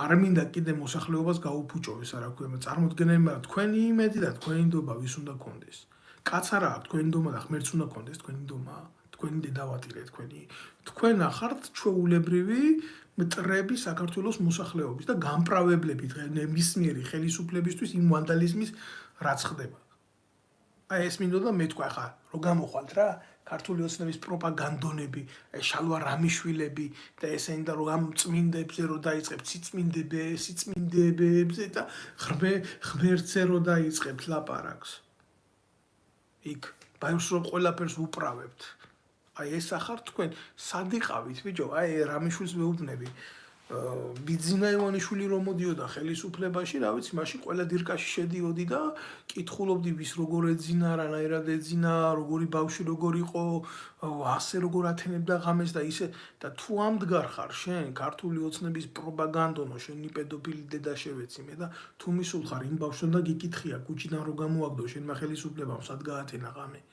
არ მინდა კიდე მოსახლეობას გაუფუჭოვეს, არა ქვია, წარმოდგენები, თქვენი იმედი და თქვენი ნდობა ვის უნდა გქონდეს. კაც არა აქვს თქვენი ნდობა და ღმერთს უნდა გქონდეს თქვენი ნდობა. თქვენი დედავატირე თქვენ ახართ ჩვეულებრივი მტრები საქართველოს მოსახლეობის და გამправებლები ნებისმიერი ხელისუფლებისთვის იმ ვანდალიზმის რაც ხდება. აი ეს მინდოდა მე თქვა ხა რო გამოხვალთ რა ქართული ოცნების პროპაგანდონები, შალვა რამიშვილები და ესენი და რო ამ წმინდებზე რო დაიწყებთ სიწმინდებებზე და ღმერთზე რო დაიწყებთ ლაპარაკს. იქ ბაირს რო ყველაფერს უправებთ. აი ეს ახარ თქვენ სად იყავით ბიჭო? აი რამიშვილს მეუბნები. ბიძინა ივანიშვილი რომ მოდიოდა ხელისუფლებაში, რა ვიცი, მაშინ ყველა დირკაში შედიოდი და კითხულობდი ვის როგორ ეძინა, რანაირად ეძინა, როგორი ბავშვი როგორ იყო, ასე როგორ ათენებდა ღამეს და ისე და თუ ამდგარ ხარ შენ ქართული ოცნების პროპაგანდონო, შენი პედოფილი დედა შევეცი მე და თუ მისულ ხარ იმ ბავშვთან და გიკითხია კუჩიდან რო გამოაგდო შენმა ხელისუფლებამ სად გაათენა ღამე.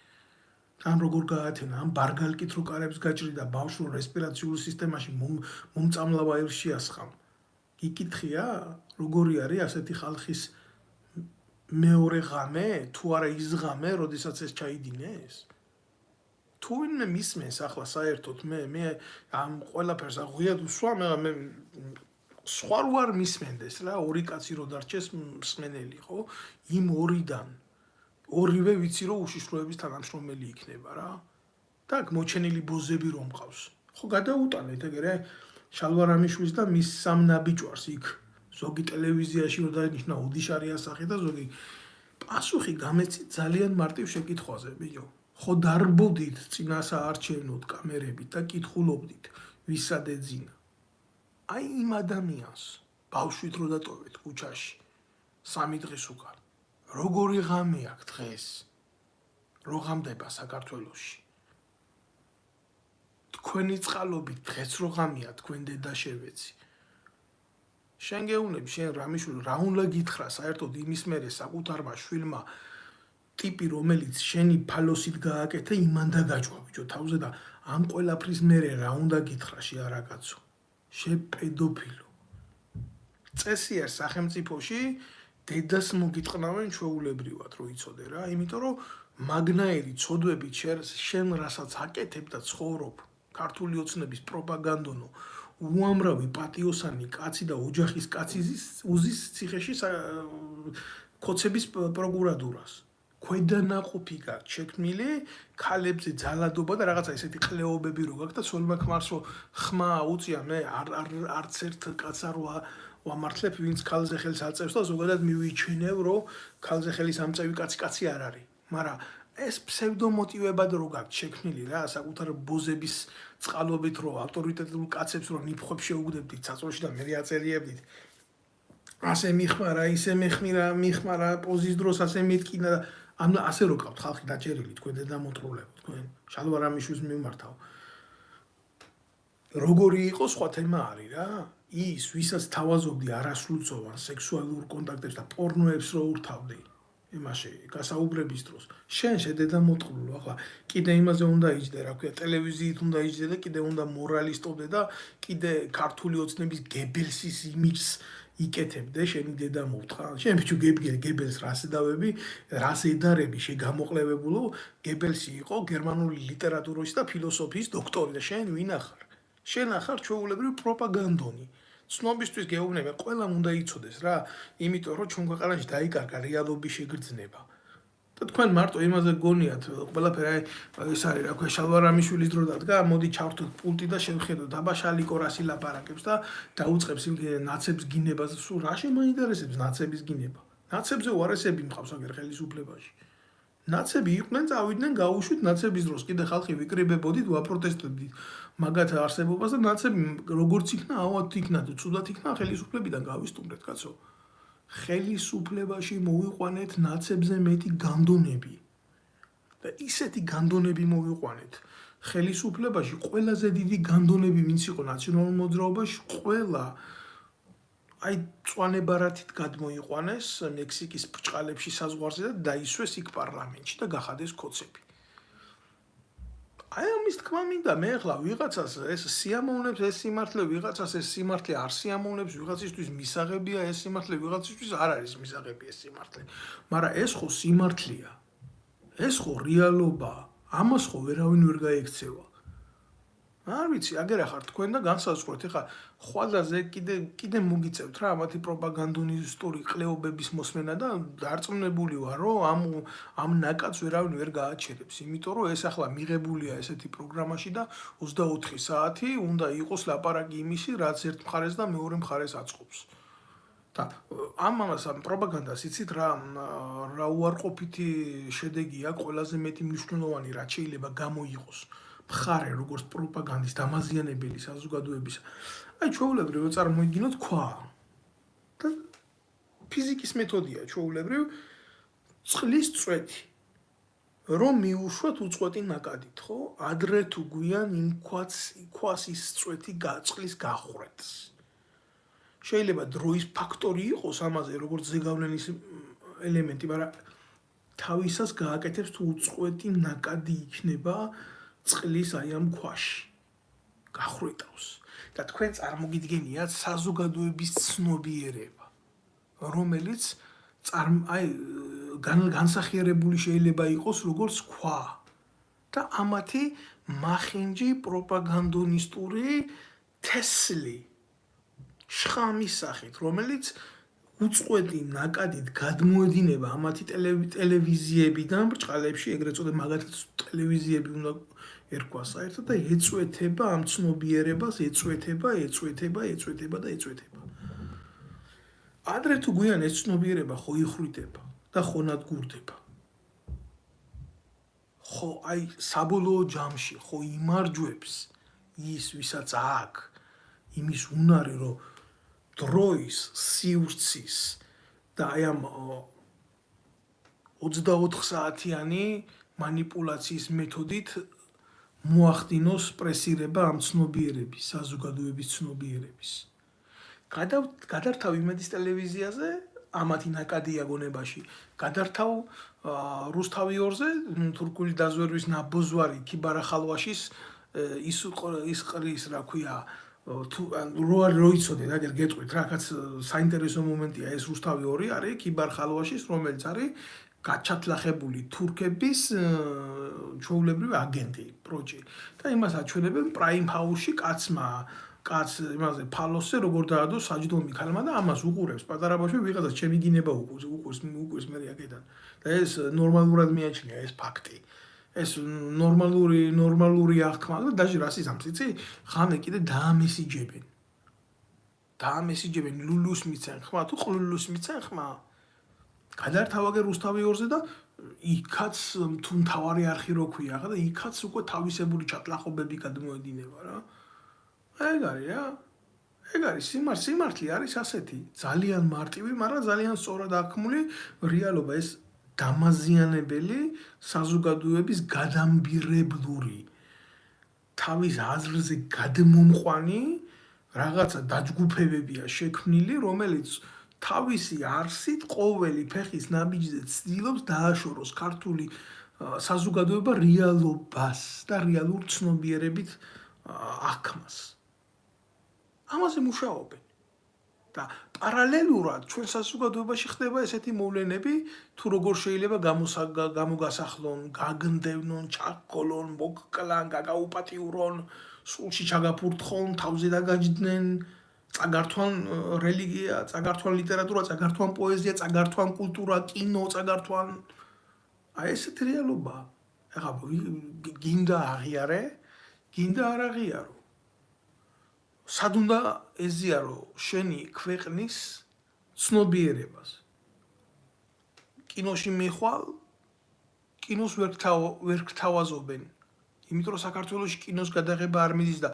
ამ როგორ გაათენა, ამ ბარგალკით რო კარებს გაჭრი და ბავშვს რო რესპირაციულ სისტემაში მომწამლავა ელში ასხამ. გიკითხია, როგორი არის ასეთი ხალხის მეორე ღამე, თუ არა ის ღამე, როდესაც ეს ჩაიდინეს? თუ ვინმე მისმენს ახლა საერთოდ მე ამ ყველაფერს აღვიად ვსვა, მე სხვა რო არ მისმენდეს რა, ორი კაცი რო დარჩეს მსმენელი, ხო? იმ ორიდან ორივე ვიცი რომ უშიშროების თანამშრომელი იქნება რა. და მოჩენილი ბოზები რომ მყავს. ხო გადაუტანეთ ეგრე შალვარამიშვილს და მის სამ ნაბიჯვარს იქ ზოგი ტელევიზიაში რო დაინიშნა უდიშარი ასახი და ზოგი პასუხი გამეცით ძალიან მარტივ შეკითხვაზე, ბიჭო. ხო დარბოდით წინასაარჩევნოდ კამერებით და კითხულობდით ვისად ეძინა. აი იმ ადამიანს ბავშვით რო დატოვეთ ქუჩაში 3 დღის უკან. როგორი ღამე აქვს დღეს? რო ღამდება საქართველოში. თქვენი წყალობით დღეს რო ღამეა თქვენ დედა შევეცი. შენ გეუბნები, შენ რამიშვილი რა უნდა გითხრა საერთოდ იმის მერე საკუთარმა შვილმა ტიპი რომელიც შენი ფალოსით გააკეთა იმანდა გაჭვა ბიჭო თავზე და ამ ყველაფრის მერე რა უნდა გითხრა შეარაკაცო. შე პედოფილო. წესიერ სახელმწიფოში დედას მოგიტყნავენ ჩვეულებრივად რო იცოდე რა, იმიტომ რომ მაგნაირი ცოდვებით შენ რასაც აკეთებ და ცხოვრობ ქართული ოცნების პროპაგანდონო უამრავი პატიოსანი კაცი და ოჯახის კაცი უზის ციხეში ქოცების პროკურატურას. ქვედანაყოფი გაქვს შექმნილი, ქალებზე ძალადობა და რაღაცა ესეთი ყლეობები რო გაქვს და სულმა ქმარს რო ხმა უწია მე არც ერთ კაცს არ ვამართლებ ვინც ქალზე ხელს აწევს და ზოგადად მივიჩვენებ რომ ქალზე ხელის ამწევი კაცი არ არის. მაგრამ ეს ფსევდომოტივებად რო გაქვს შექმნილი რა, საკუთარ ბოზების წყალობით რო ავტორიტეტულ კაცებს რო ნიფხებს შეუგდებდით საწოლში და მე აწერიებდით. ასე მიხმარა, ისე მიხმარა პოზის დროს ასე მეთკინა და ამ ასე რო ყავთ ხალხი დაჭერილი თქვენ დედამოწმულებ თქვენ შალვარამიშვილს მიმართავ. როგორი იყო სხვა თემა არის რა. ის ვისაც თავაზობდი არასრულწლოვან სექსუალურ კონტაქტებს და პორნოებს რო ურთავდი იმაში გასაუბრების დროს შენ შედედამოწმულო ახლა კიდე იმაზე უნდა იჯდე რა ქვია ტელევიზიით უნდა იჯდე და კიდე უნდა მორალისტობდე და კიდე ქართული ოცნების გებელსის იმიჯს იკეთებდე შენი დედა მოუთხა შენ ბიჭო გებელს რას დავები რას ედარები შეგამოყლებებულო გებელსი იყო გერმანული ლიტერატურის და ფილოსოფიის დოქტორი და შენ ვინ ახარ შენ ახარ ჩვეულებრივი პროპაგანდონი ცნობისთვის გეუბნები ყველამ უნდა იცოდეს რა იმიტომ რომ ჩვენ ქვეყანაში დაიკარგა რეალობის შეგრძნება და თქვენ მარტო იმაზე გონიათ ყველაფერი ეს არის რა ქვია შალვარამიშვილის დრო დადგა მოდი ჩავრთოთ პულტი და შევხედოთ აბა შალიკო რასი ლაპარაკებს და დაუწყებს იმ ნაცებს გინებას სულ რა შემაინტერესებს ნაცების გინება ნაცებზე უარესები მყავს აგერ ხელისუფლებაში ნაცები იყვნენ წავიდნენ გაუშვით ნაცების დროს კიდე ხალხი ვიკრიბებოდით ვაპროტესტებდით მაგათ არსებობას და ნაცები როგორც იქნა ავად იქნა თუ ცუდად იქნა ხელისუფლებიდან გავისტუმრეთ კაცო ხელისუფლებაში მოვიყვანეთ ნაცებზე მეტი განდონები და ისეთი განდონები მოვიყვანეთ ხელისუფლებაში ყველაზე დიდი განდონები ვინც იყო ნაციონალურ მოძრაობაში ყველა აი წვანე ბარათით გადმოიყვანეს მექსიკის ბრჭყალებში საზღვარზე და დაისვეს იქ პარლამენტში და გახადეს ქოცები აი ამის თქმა მინდა მე ახლა ვიღაცას ეს სიამოვნებს ეს სიმართლე ვიღაცას ეს სიმართლე არ სიამოვნებს ვიღაცისთვის მისაღებია ეს სიმართლე ვიღაცისთვის არ არის მისაღები ეს სიმართლე მაგრამ ეს ხო სიმართლეა ეს ხო რეალობაა ამას ხო ვერავინ ვერ გაიქცევა არ ვიცი აგერ ახარ თქვენ და განსაზღვრეთ ეხა ხვალაზე კიდე მოგიწევთ რა ამათი პროპაგანდონისტური ყლეობების მოსმენა და დარწმუნებული ვარ რომ ამ ნაკადს ვერავინ ვერ გააჩერებს იმიტომ რომ ეს ახლა მიღებულია ესეთი პროგრამაში და 24 საათი უნდა იყოს ლაპარაკი იმისი რაც ერთ მხარეს და მეორე მხარეს აწყობს და ამას პროპაგანდას იცით რა უარყოფითი შედეგი აქვს ყველაზე მეტი მნიშვნელოვანი რაც შეიძლება გამოიყოს მხარე როგორც პროპაგანდის დამაზიანებელი საზოგადოების აი ჩვეულებრივ წარმოიდგინოთ ქვა და ფიზიკის მეთოდია ჩვეულებრივ წყლის წვეთი რომ მიუშვათ უწყვეტი ნაკადით, ხო? ადრე თუ გვიან იმ ქვას ის წვეთი წყლის გახვრეთს. შეიძლება დროის ფაქტორი იყოს ამაზე, როგორც ზეგავლენის ელემენტი, მაგრამ თავისას გააკეთებს თუ უწყვეტი ნაკადი იქნება წყლის აი ამ ქვაში. გახვრიტავს. და თქვენ წარმოგიდგენიათ საზოგადოების ცნობიერება, რომელიც განსახიერებული შეიძლება იყოს როგორც ქვა და ამათი მახინჯი პროპაგანდონისტური თესლი შხამის სახით, რომელიც უწყვეტი ნაკადით გადმოედინება ამათი ტელევიზიებიდან ბრჭყალებში, ეგრეთ წოდებული მაგალითად ტელევიზიები უნდა ერქვა საერთოდ და ეწვეთება ამ ცნობიერებას, ეწვეთება და ეწვეთება. ადრე თუ გვიან ეს ცნობიერება ხო იხვრიტება და ხო ნადგურდება. ხო აი საბოლოო ჯამში ხო იმარჯვებს ის ვისაც აქვს იმის უნარი რომ დროის სივრცის და აი ამ 24 საათიანი მანიპულაციის მეთოდით მოახდინოს პრესირება ამ ცნობიერების, საზოგადოების ცნობიერების. გადართავ იმედის ტელევიზიაზე, ამათი ნაკადია გონებაში. გადართავ რუსთავი 2-ზე, თურქული დაზვერვის ნაბოძვარი ქიბარახალვაშის ის ყრის, რა ქვია, თუ რო იცოდეთ, აგერ გეტყვით, რაკაც საინტერესო მომენტია, ეს რუსთავი 2 არის ქიბარახალვაშის, რომელიც არის გაჩათლახებული თურქების ჩვეულებრივი აგენტი, პროჭი. და იმას აჩვენებენ პრაიმ ჰაუსში კაც იმაზე ფალოსზე როგორ დაადო საჯდომი ქალმა და ამას უყურებს პატარა ბავშვი ვიღაცა ჩემი გინება უყურს მე აქედან. და ეს ნორმალურად მიაჩნია ეს ფაქტი. ეს ნორმალური აღქმა და დაჟე რას იზამს იცი? ხამე კიდე დაამესიჯებენ ლულუს მიცენ ხმა თუ ყლულუს მიცენ ხმა. გადართავაგე რუსთავი 2-ზე და იქაც თუ მთავარი არხი რო ქვია და იქაც უკვე თავისებური ჩატლახობები გადმოედინება რა. ეგ არის რა. ეგ არის სიმართლე არის ასეთი. ძალიან მარტივი, მაგრამ ძალიან სწორად აღქმული რეალობა ეს დამაზიანებელი საზოგადოების გადამბირებლური თავის აზრზე გადმომყვანი რაღაცა დაჯგუფებებია შექმნილი, რომელიც თავისი არსით ყოველი ფეხის ნაბიჯზე ცდილობს დააშოროს ქართული საზოგადოება რეალობას და რეალურ ცნობიერებით აღქმას. ამაზე მუშაობენ. და პარალელურად ჩვენ საზოგადოებაში ხდება ესეთი მოვლენები, თუ როგორ შეიძლება გამოგასახლონ, გაგნდევნონ, ჩაგკოლონ, მოგკლან, გაგაუპატიურონ, სულში ჩაგაფურთხონ, თავზე დაგაჯდნენ, წაგართვან რელიგია, წაგართვან ლიტერატურა, წაგართვან პოეზია, წაგართვან კულტურა, კინო, წაგართვან აი ესეთი რეალობა. ეხლა გინდა აღიარე, გინდა არ აღიარო. სად უნდა ეზიარო შენი ქვეყნის ცნობიერებას. კინოში მიხვალ, კინოს ვერ გთავაზობენ. იმიტომ რომ საქართველოში კინოს გადაღება არ მიდის და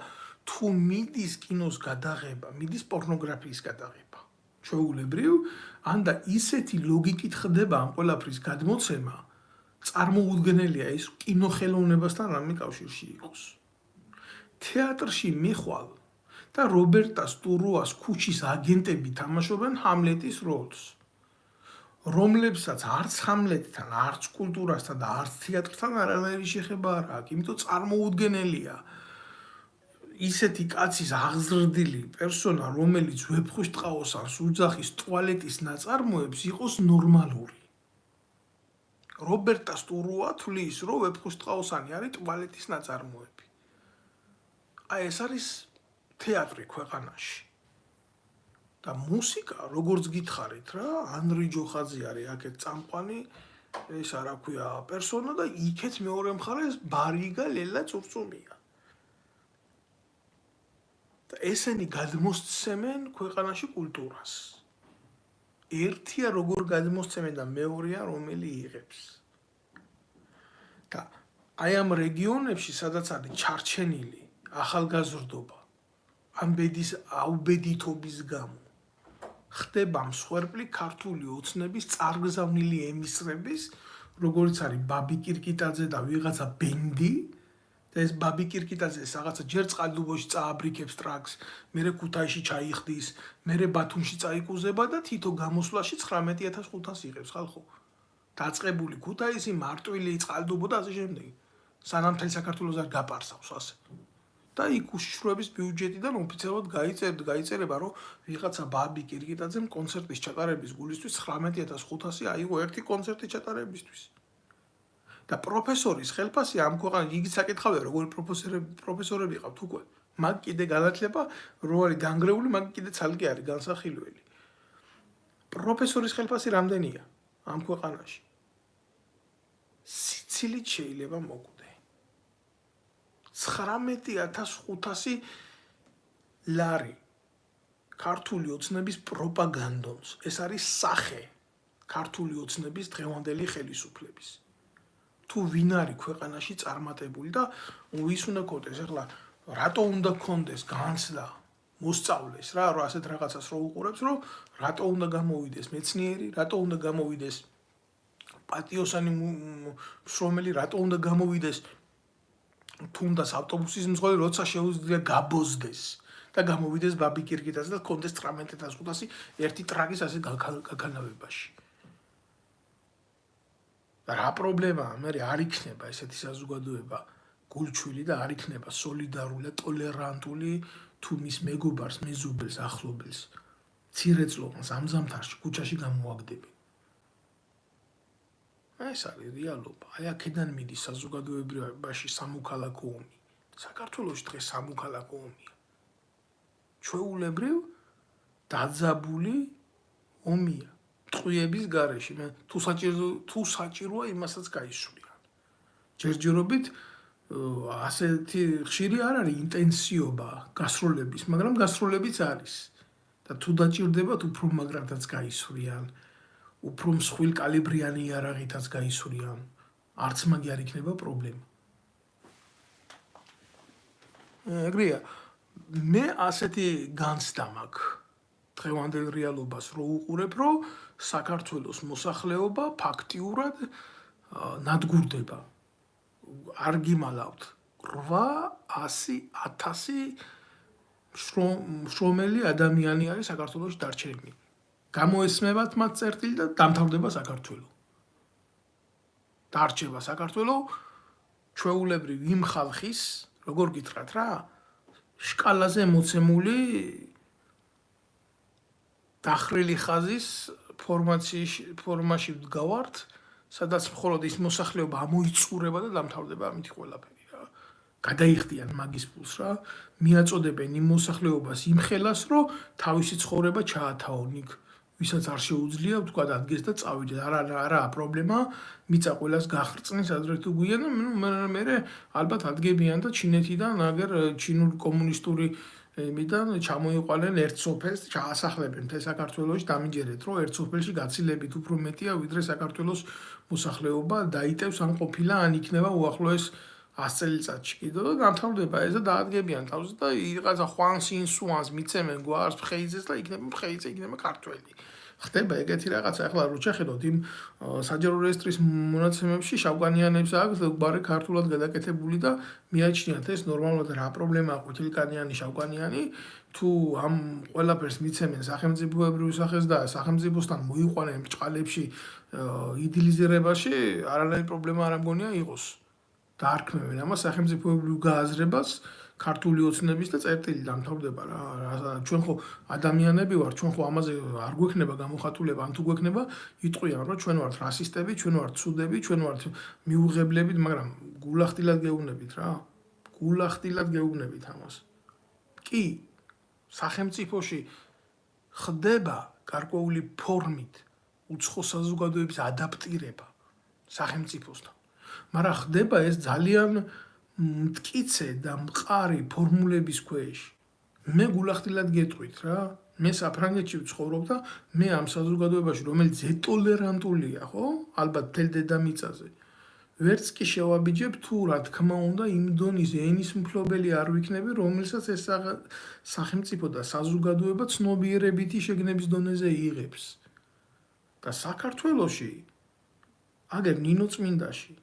თუ მიდის კინოს გადაღება, მიდის პორნოგრაფიის გადაღება. ჩვეულებრივ, ანდა ისეთი ლოგიკით ხდება ამ ყველაფრის გადმოცემა, წარმოუდგენელია ის კინოხელოვნებასთან რამე კავშირში იყოს. თეატრში მიხვალ და რობერტა სტურუას ქუჩის აგენტები თამაშობენ ჰამლეტის როლს, რომლებსაც არც ჰამლეტთან, არც კულტურასთან და არც თეატრთან არანაირი შეხება არ აქვს, იმიტომ წარმოუდგენელია ისეთი კაცის აღზრდილი პერსონა, რომელიც ვეფხვის ტყაოსანს უძახის ტუალეტის ნაწარმოებს იყოს ნორმალური. რობერტა სტურუა თვლის, რომ ვეფხვის ტყაოსანი არის ტუალეტის ნაწარმოები. აი ეს არის თეატრი ქვეყანაში. და მუსიკა, როგორც გითხარით რა, ანრი ჯოხაძე არის აქეთ წამყვანი, ეს რა ქვია, პერსონა და იქეთ მეორე მხარეს ბარიგა ლელა წურწუმია. და ესენი გადმოსცემენ ქვეყანაში კულტურას. ერთია როგორ გადმოსცემენ და მეორეა რომელი იღებს. და აი ამ რეგიონებში, სადაც არის ჩარჩენილი ახალგაზრდობა, ამბედის აუბედითობის გამო ხდება მსხვერპლი ქართული ოცნების წარგზავნილი ემისრების, როგორც არის ბაბი კირკიტაძე და ვიღაცა ბენდი, და ეს ბაბი კირკიტაძე რაღაცა ჯერ წყალდუბოში წააბრიქებს ტრაქს, მერე ქუთაისში ჩაიხდის, მერე ბათუმში წაიკუზება და თითო გამოსვლაში 19500 იღებს ხალხო. დაწყებული ქუთაისი, მარტვილი, წყალდუბო და ასე შემდეგ. სანამ მთელი საქართველოს არ გაპარსავს ასე. და იქ უშიშროების ბიუჯეტიდან ოფიციალურად გაიწერება, რომ ვიღაცა ბაბი კირკიტაძემ კონცერტის ჩატარების გულისთვის 19500 აიღო ერთი კონცერტი ჩატარებისთვის. და პროფესორის ხელფასი ამ ქვეყანაში იგი საკითხავია, როგორი პროფესორები ყავთ უკვე. მაგ კიდე განათლება რო არის განგრეული, მაგ კიდე ცალკე არის განსახილველი. პროფესორის ხელფასი რამდენია ამ ქვეყანაში? სიცილით შეიძლება მოგვდე. 19500 ლარი ქართული ოცნების პროპაგანდონს. ეს არის სახე ქართული ოცნების დღევანდელი ხელისუფლების. თუ ვინ არის ქვეყანაში წარმატებული და ის უნდა გქონდეს, ახლა რატო უნდა გქონდეს განცდა მოსწავლეს რა, რომ ასეთ რაღაცას რო უყურებს, რომ რატო უნდა გამოვიდეს მეცნიერი, რატო უნდა გამოვიდეს პატიოსანი მშრომელი, რატო უნდა გამოვიდეს თუნდაც ავტობუსის მძღოლი, როცა შეუძლია გაბოზდეს და გამოვიდეს ბაბი კირკიტაძე და გქონდეს 19500 ერთი ტრაგის ასე გაქანავებაში. რა პრობლემაა? მე არ იქნება ესეთი საზოგადოება გულჩვილი და არ იქნება სოლიდარული და ტოლერანტული თუ მის მეგობარს, მეზობელს, ახლობელს, ცირეწლოვანს ამ ზამთარში ქუჩაში გამოაგდებენ. ეს არის რეალობა. აი აქედან მიდის საზოგადოებრივობაში სამოქალაქო ომი. საქართველოში დღეს სამოქალაქო ომია. ჩვეულებრივ დაძაბული ომია. ტყვიების გარეშე. თუ საჭიროა იმასაც გაისურვიან. ჯერჯერობით ასეთი ხშირი არ არის ინტენსიობა გასროლების, მაგრამ გასროლებიც არის. და თუ დაჭირდებათ უფრო მაგრადაც გაისურვიან. უფრო მსხვილ კალიბრიანი იარაღითაც გაისურვიან. არც მაგი არ იქნება პრობლემა. ეგრეა. მე ასეთი განცდა მაქვს დღევანდელ რეალობას რო უყურებ, რომ საქართველოს მოსახლეობა ფაქტიურად ნადგურდება. არ გიმალავთ 800,000 მშრომელი ადამიანი არის საქართველოში დარჩენილი. გამოესმევათ მათ წერტილი და დამთავრდება საქართველო. დარჩება საქართველო ჩვეულებრივ იმ ხალხის, როგორ გითხრათ რა, შკალაზე მოცემული დახრილი ხაზის ფორმაში ვდგავართ, სადაც მხოლოდ ის მოსახლეობა ამოიწურება და დამთავრდება ამით ყველაფერი რა. გადაიხდიან მაგის ფულს რა, მიაწოდებენ იმ მოსახლეობას იმ ხელას, რომ თავისი ცხოვრება ჩაათავონ იქ. ვისაც არ შეუძლია ვთქვათ ადგეს და წავიდეს. არა პრობლემა, მიწა ყველას გახრწნის ადრე თუ გვიან და მე ალბათ ადგებიან და ჩინეთიდან აგერ ჩინური კომუნისტური იმიდან ჩამოიყვანენ ერთ სოფელს, ჩაასახლებენ მთელ საქართველოში, დამიჯერეთ, რომ ერთ სოფელში გაცილებით უფრო მეტია, ვიდრე საქართველოს მოსახლეობა დაიტევს ან ყოფილა, ან იქნება უახლოეს 100 წელიწადში კიდევ და დამთავრდება ეს და დაადგებიან თავს და რაღაცა ხვანს ინსუანს მიცემენ გვარს ფხეიძეს და იქნება ფხეიძე, იქნება ქართველი. ხდება ეგეთი რაღაცა. ახლა რო შეხედოთ იმ საჯარო რეესტრის მონაცემებში შავკანიანებს აქვს ბარი ქართულად გადაკეთებული და მიაჩნიათ ეს ნორმალურად რა პრობლემაა ყვითელკანიანი, შავკანიანი, თუ ამ ყველაფერს მიცემენ სახელმწიფოებრივ სახეს და სახელმწიფოსთან მოიყვანენ ბრჭყალებში იდილიზირებაში, არანაირი პრობლემა არ მგონია იყოს. დაარქმევენ ამას სახელმწიფოებრივ გააზრებას ქართული ოცნების და წერტილი დამთავრდება რა. ჩვენ ხო ადამიანები ვართ, ჩვენ ხო ამაზე არ გვექნება გამოხატულება, ან თუ გვექნება, იტყვიან, რომ ჩვენ ვართ რასისტები, ჩვენ ვართ ცუდები, ჩვენ ვართ მიუღებლები, მაგრამ გულახდილად გეუბნებით რა. გულახდილად გეუბნებით ამას. კი, სახელმწიფოში ხდება გარკვეული ფორმით უცხო საზოგადოების ადაპტირება სახელმწიფოსთან. მაგრამ ხდება ეს ძალიან მტკიცე და მყარი ფორმულების ქვეშ. მე გულახდილად გეტყვით რა, მე საფრანგეთში ვცხოვრობ და მე ამ საზოგადოებაში, რომელიც ეტოლერანტულია, ხო? ალბათ მთელ დედამიწაზე. ვერც კი შევაბიჯებ თუ რა თქმა უნდა იმ დონის ენის მფლობელი არ ვიქნები, რომელსაც ეს სახელმწიფო და საზოგადოება ცნობიერებითი შეგნების დონეზე იღებს. და საქართველოში აგერ ნინოწმინდაში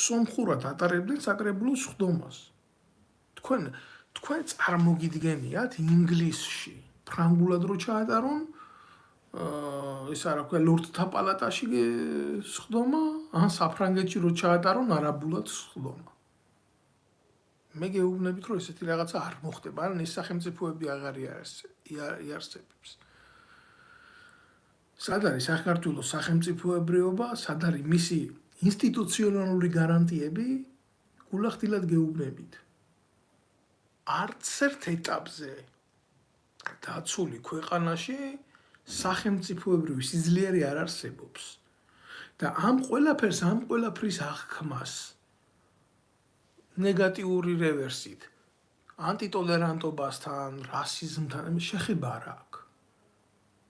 სომხურად ატარებდნენ საკრებულოს სხდომას. თქვენ წარმოგიდგენიათ ინგლისში ფრანგულად რო ჩაატარონ ეს არა ქვია ლორდთა პალატაში სხდომა, ან საფრანგეთში რო ჩაატარონ არაბულად სხდომა. მე გეუბნებით რომ ესეთი რაღაცა არ მოხდება, ან ეს სახელმწიფოები აღარ იარსებებს. სად არის საქართველოს სახელმწიფოებრიობა, სად არის მისი ინსტიტუციონალური გარანტიები, გულახდილად გეუბნებით. არც ერთ ეტაპზე დაცული ქვეყანაში სახელმწიფოებრივი სიძლიერე არ არსებობს და ამ ყველაფრის აღქმას ნეგატიური რევერსით, ანტიტოლერანტობასთან, რასიზმთან შეხება არ აქვს.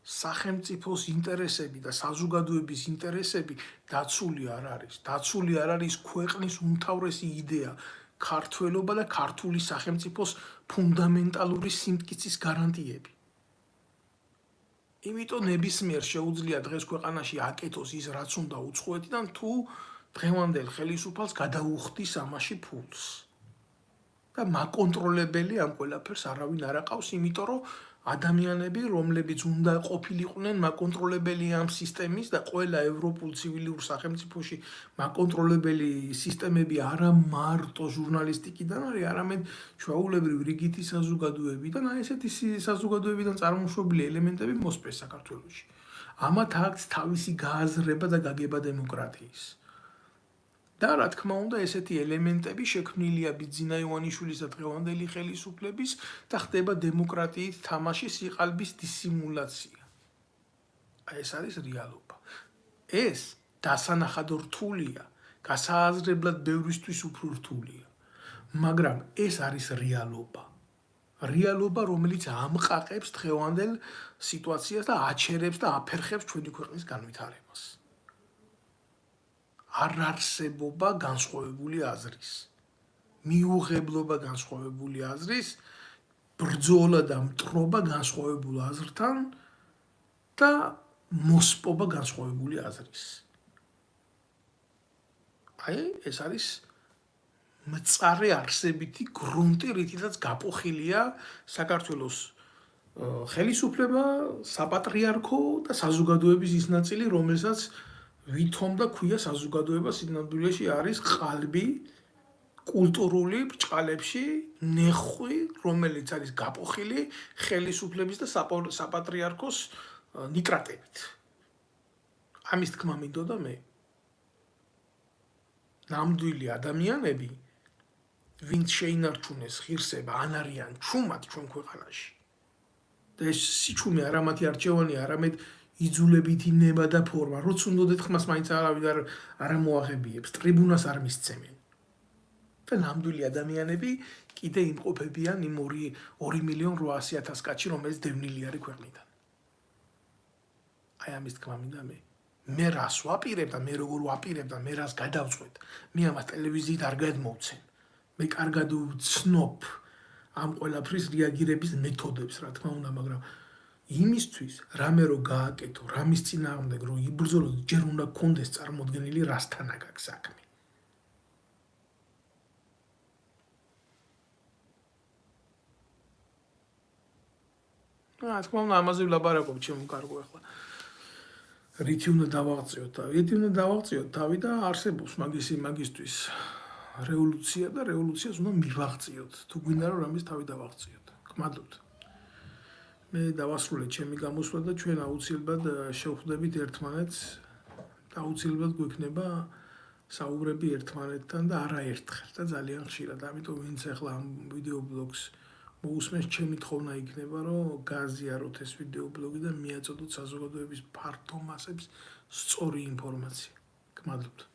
სახელმწიფოს ინტერესები და საზოგადოების ინტერესები დაცული არ არის. დაცული არ არის ქვეყნის უმთავრესი იდეა, ქართველობა და ქართული სახელმწიფოს ფუნდამენტალური სიმტკიცის გარანტიები. იმიტომ ნებისმიერ შეუძლია დღეს ქვეყანაში აკეთოს ის, რაც უნდა უცხოეთიდან, თუ დღევანდელ ხელისუფალს გადაუხდის ამაში ფულს. და მაკონტროლებელი ამ ყველაფერს არავინ არ აყავს, იმიტომ რომ ადამიანები, რომლებიც უნდა ყოფილიყვნენ მაკონტროლებელი ამ სისტემის და ყველა ევროპულ ცივილიურ სახელმწიფოში მაკონტროლებელი სისტემები არა მარტო ჟურნალისტიკიდან არის, არამედ ჩვეულებრივ რიგითი საზოგადოებიდან, აი ესეთი საზოგადოებიდან წარმოშობილი ელემენტები მოსპეს საქართველოში. ამათ აქვს თავისი გააზრება და გაგება დემოკრატიის. და რა თქმა უნდა, ესეთი ელემენტები შექმნილია ბიძინა ივანიშვილის და დღევანდელი ხელისუფლების და ხდება დემოკრატიით თამაშის სიყალბის დისიმულაცია. ეს არის რეალობა. ეს დასანახადო რთულია, გასააზრებლად ბევრისთვის უფრო რთულია. მაგრამ ეს არის რეალობა. რეალობა, რომელიც ამყაყებს დღევანდელ სიტუაციას და აჩერებს და აფერხებს ჩვენი ქვეყნის განვითარებას. არ არსებობა განსხვავებული აზრის, მიუღებლობა განსხვავებული აზრის, ბრძოლა და მტრობა განსხვავებულ აზრთან და მოსპობა განსხვავებული აზრის. აი, ეს არის მწარე არსებითი გრუნტი, რითაც გაპოხილია საქართველოს ხელისუფლება, საპატრიარქო და საზოგადოების ის ნაწილი, რომელსაც ვითომ და ქვია საზოგადოება სინამდვილეში არის ყალბი კულტურული ბრჭყალებში ნეხვი, რომელიც არის გაპოხილი ხელისუფლების და საპატრიარქოს ნიტრატებით. ამის თქმა მინდოდა მე. ნამდვილი ადამიანები, ვინც შეინარჩუნეს ღირსება, ან არიან ჩუმად ჩვენ ქვეყანაში. და ეს სიჩუმე არა მათი არჩევანი, არამედ იძულებითი ნება და ფორმა, როც უნდათ ხმას მაინც არავინ არ მოაღებიებს, ტრიბუნას არ მისცემენ. და ნამდვილი ადამიანები კიდე იმყოფებიან იმ 2.800.000 კაცში, რომელიც დევნილი არის ქვეყნიდან. აი ამის თქმა მინდა მე რას ვაპირებ და მე როგორ ვაპირებ და მე რას გადავწყვეტ, მე ამას ტელევიზიით არ გადმოვცემ. მე კარგად ვცნობ ამ ყველაფრის რეაგირების მეთოდებს, რა თქმა უნდა, მაგრამ იმისთვის რამე რო გააკეთო, რამის წინააღმდეგ რო იბრძოლო, ჯერ უნდა გქონდეს წარმოდგენილი რასთან აქვს საქმე. რა თქმა უნდა, ამაზე ვლაპარაკობ, ჩემო კარგო, ახლა რითი უნდა დავაღწიოთ თავი? ერთი უნდა დავაღწიოთ თავი და არსებობს მაგისთვის რევოლუცია და რევოლუციას უნდა მივაღწიოთ. თუ გვინდა რომ რამის თავი დავაღწიოთ. გმადლობთ. მე დავასრულე ჩემი გამოსვლა და ჩვენ აუცილებლად შევხვდებით ერთმანეთს და აუცილებლად გვექნება საუბრები ერთმანეთთან და არა ერთხელ და ძალიან ხშირად. ამიტომ ვინც ახლა ამ ვიდეო ბლოგს მოусმენს, ჩემი თხოვნა იქნება, რომ გააზიაროთ ეს ვიდეო ბლოგი და მიაწოდოთ საზოგადოების ფართო მასებს სწორი ინფორმაცია. გმადლობთ.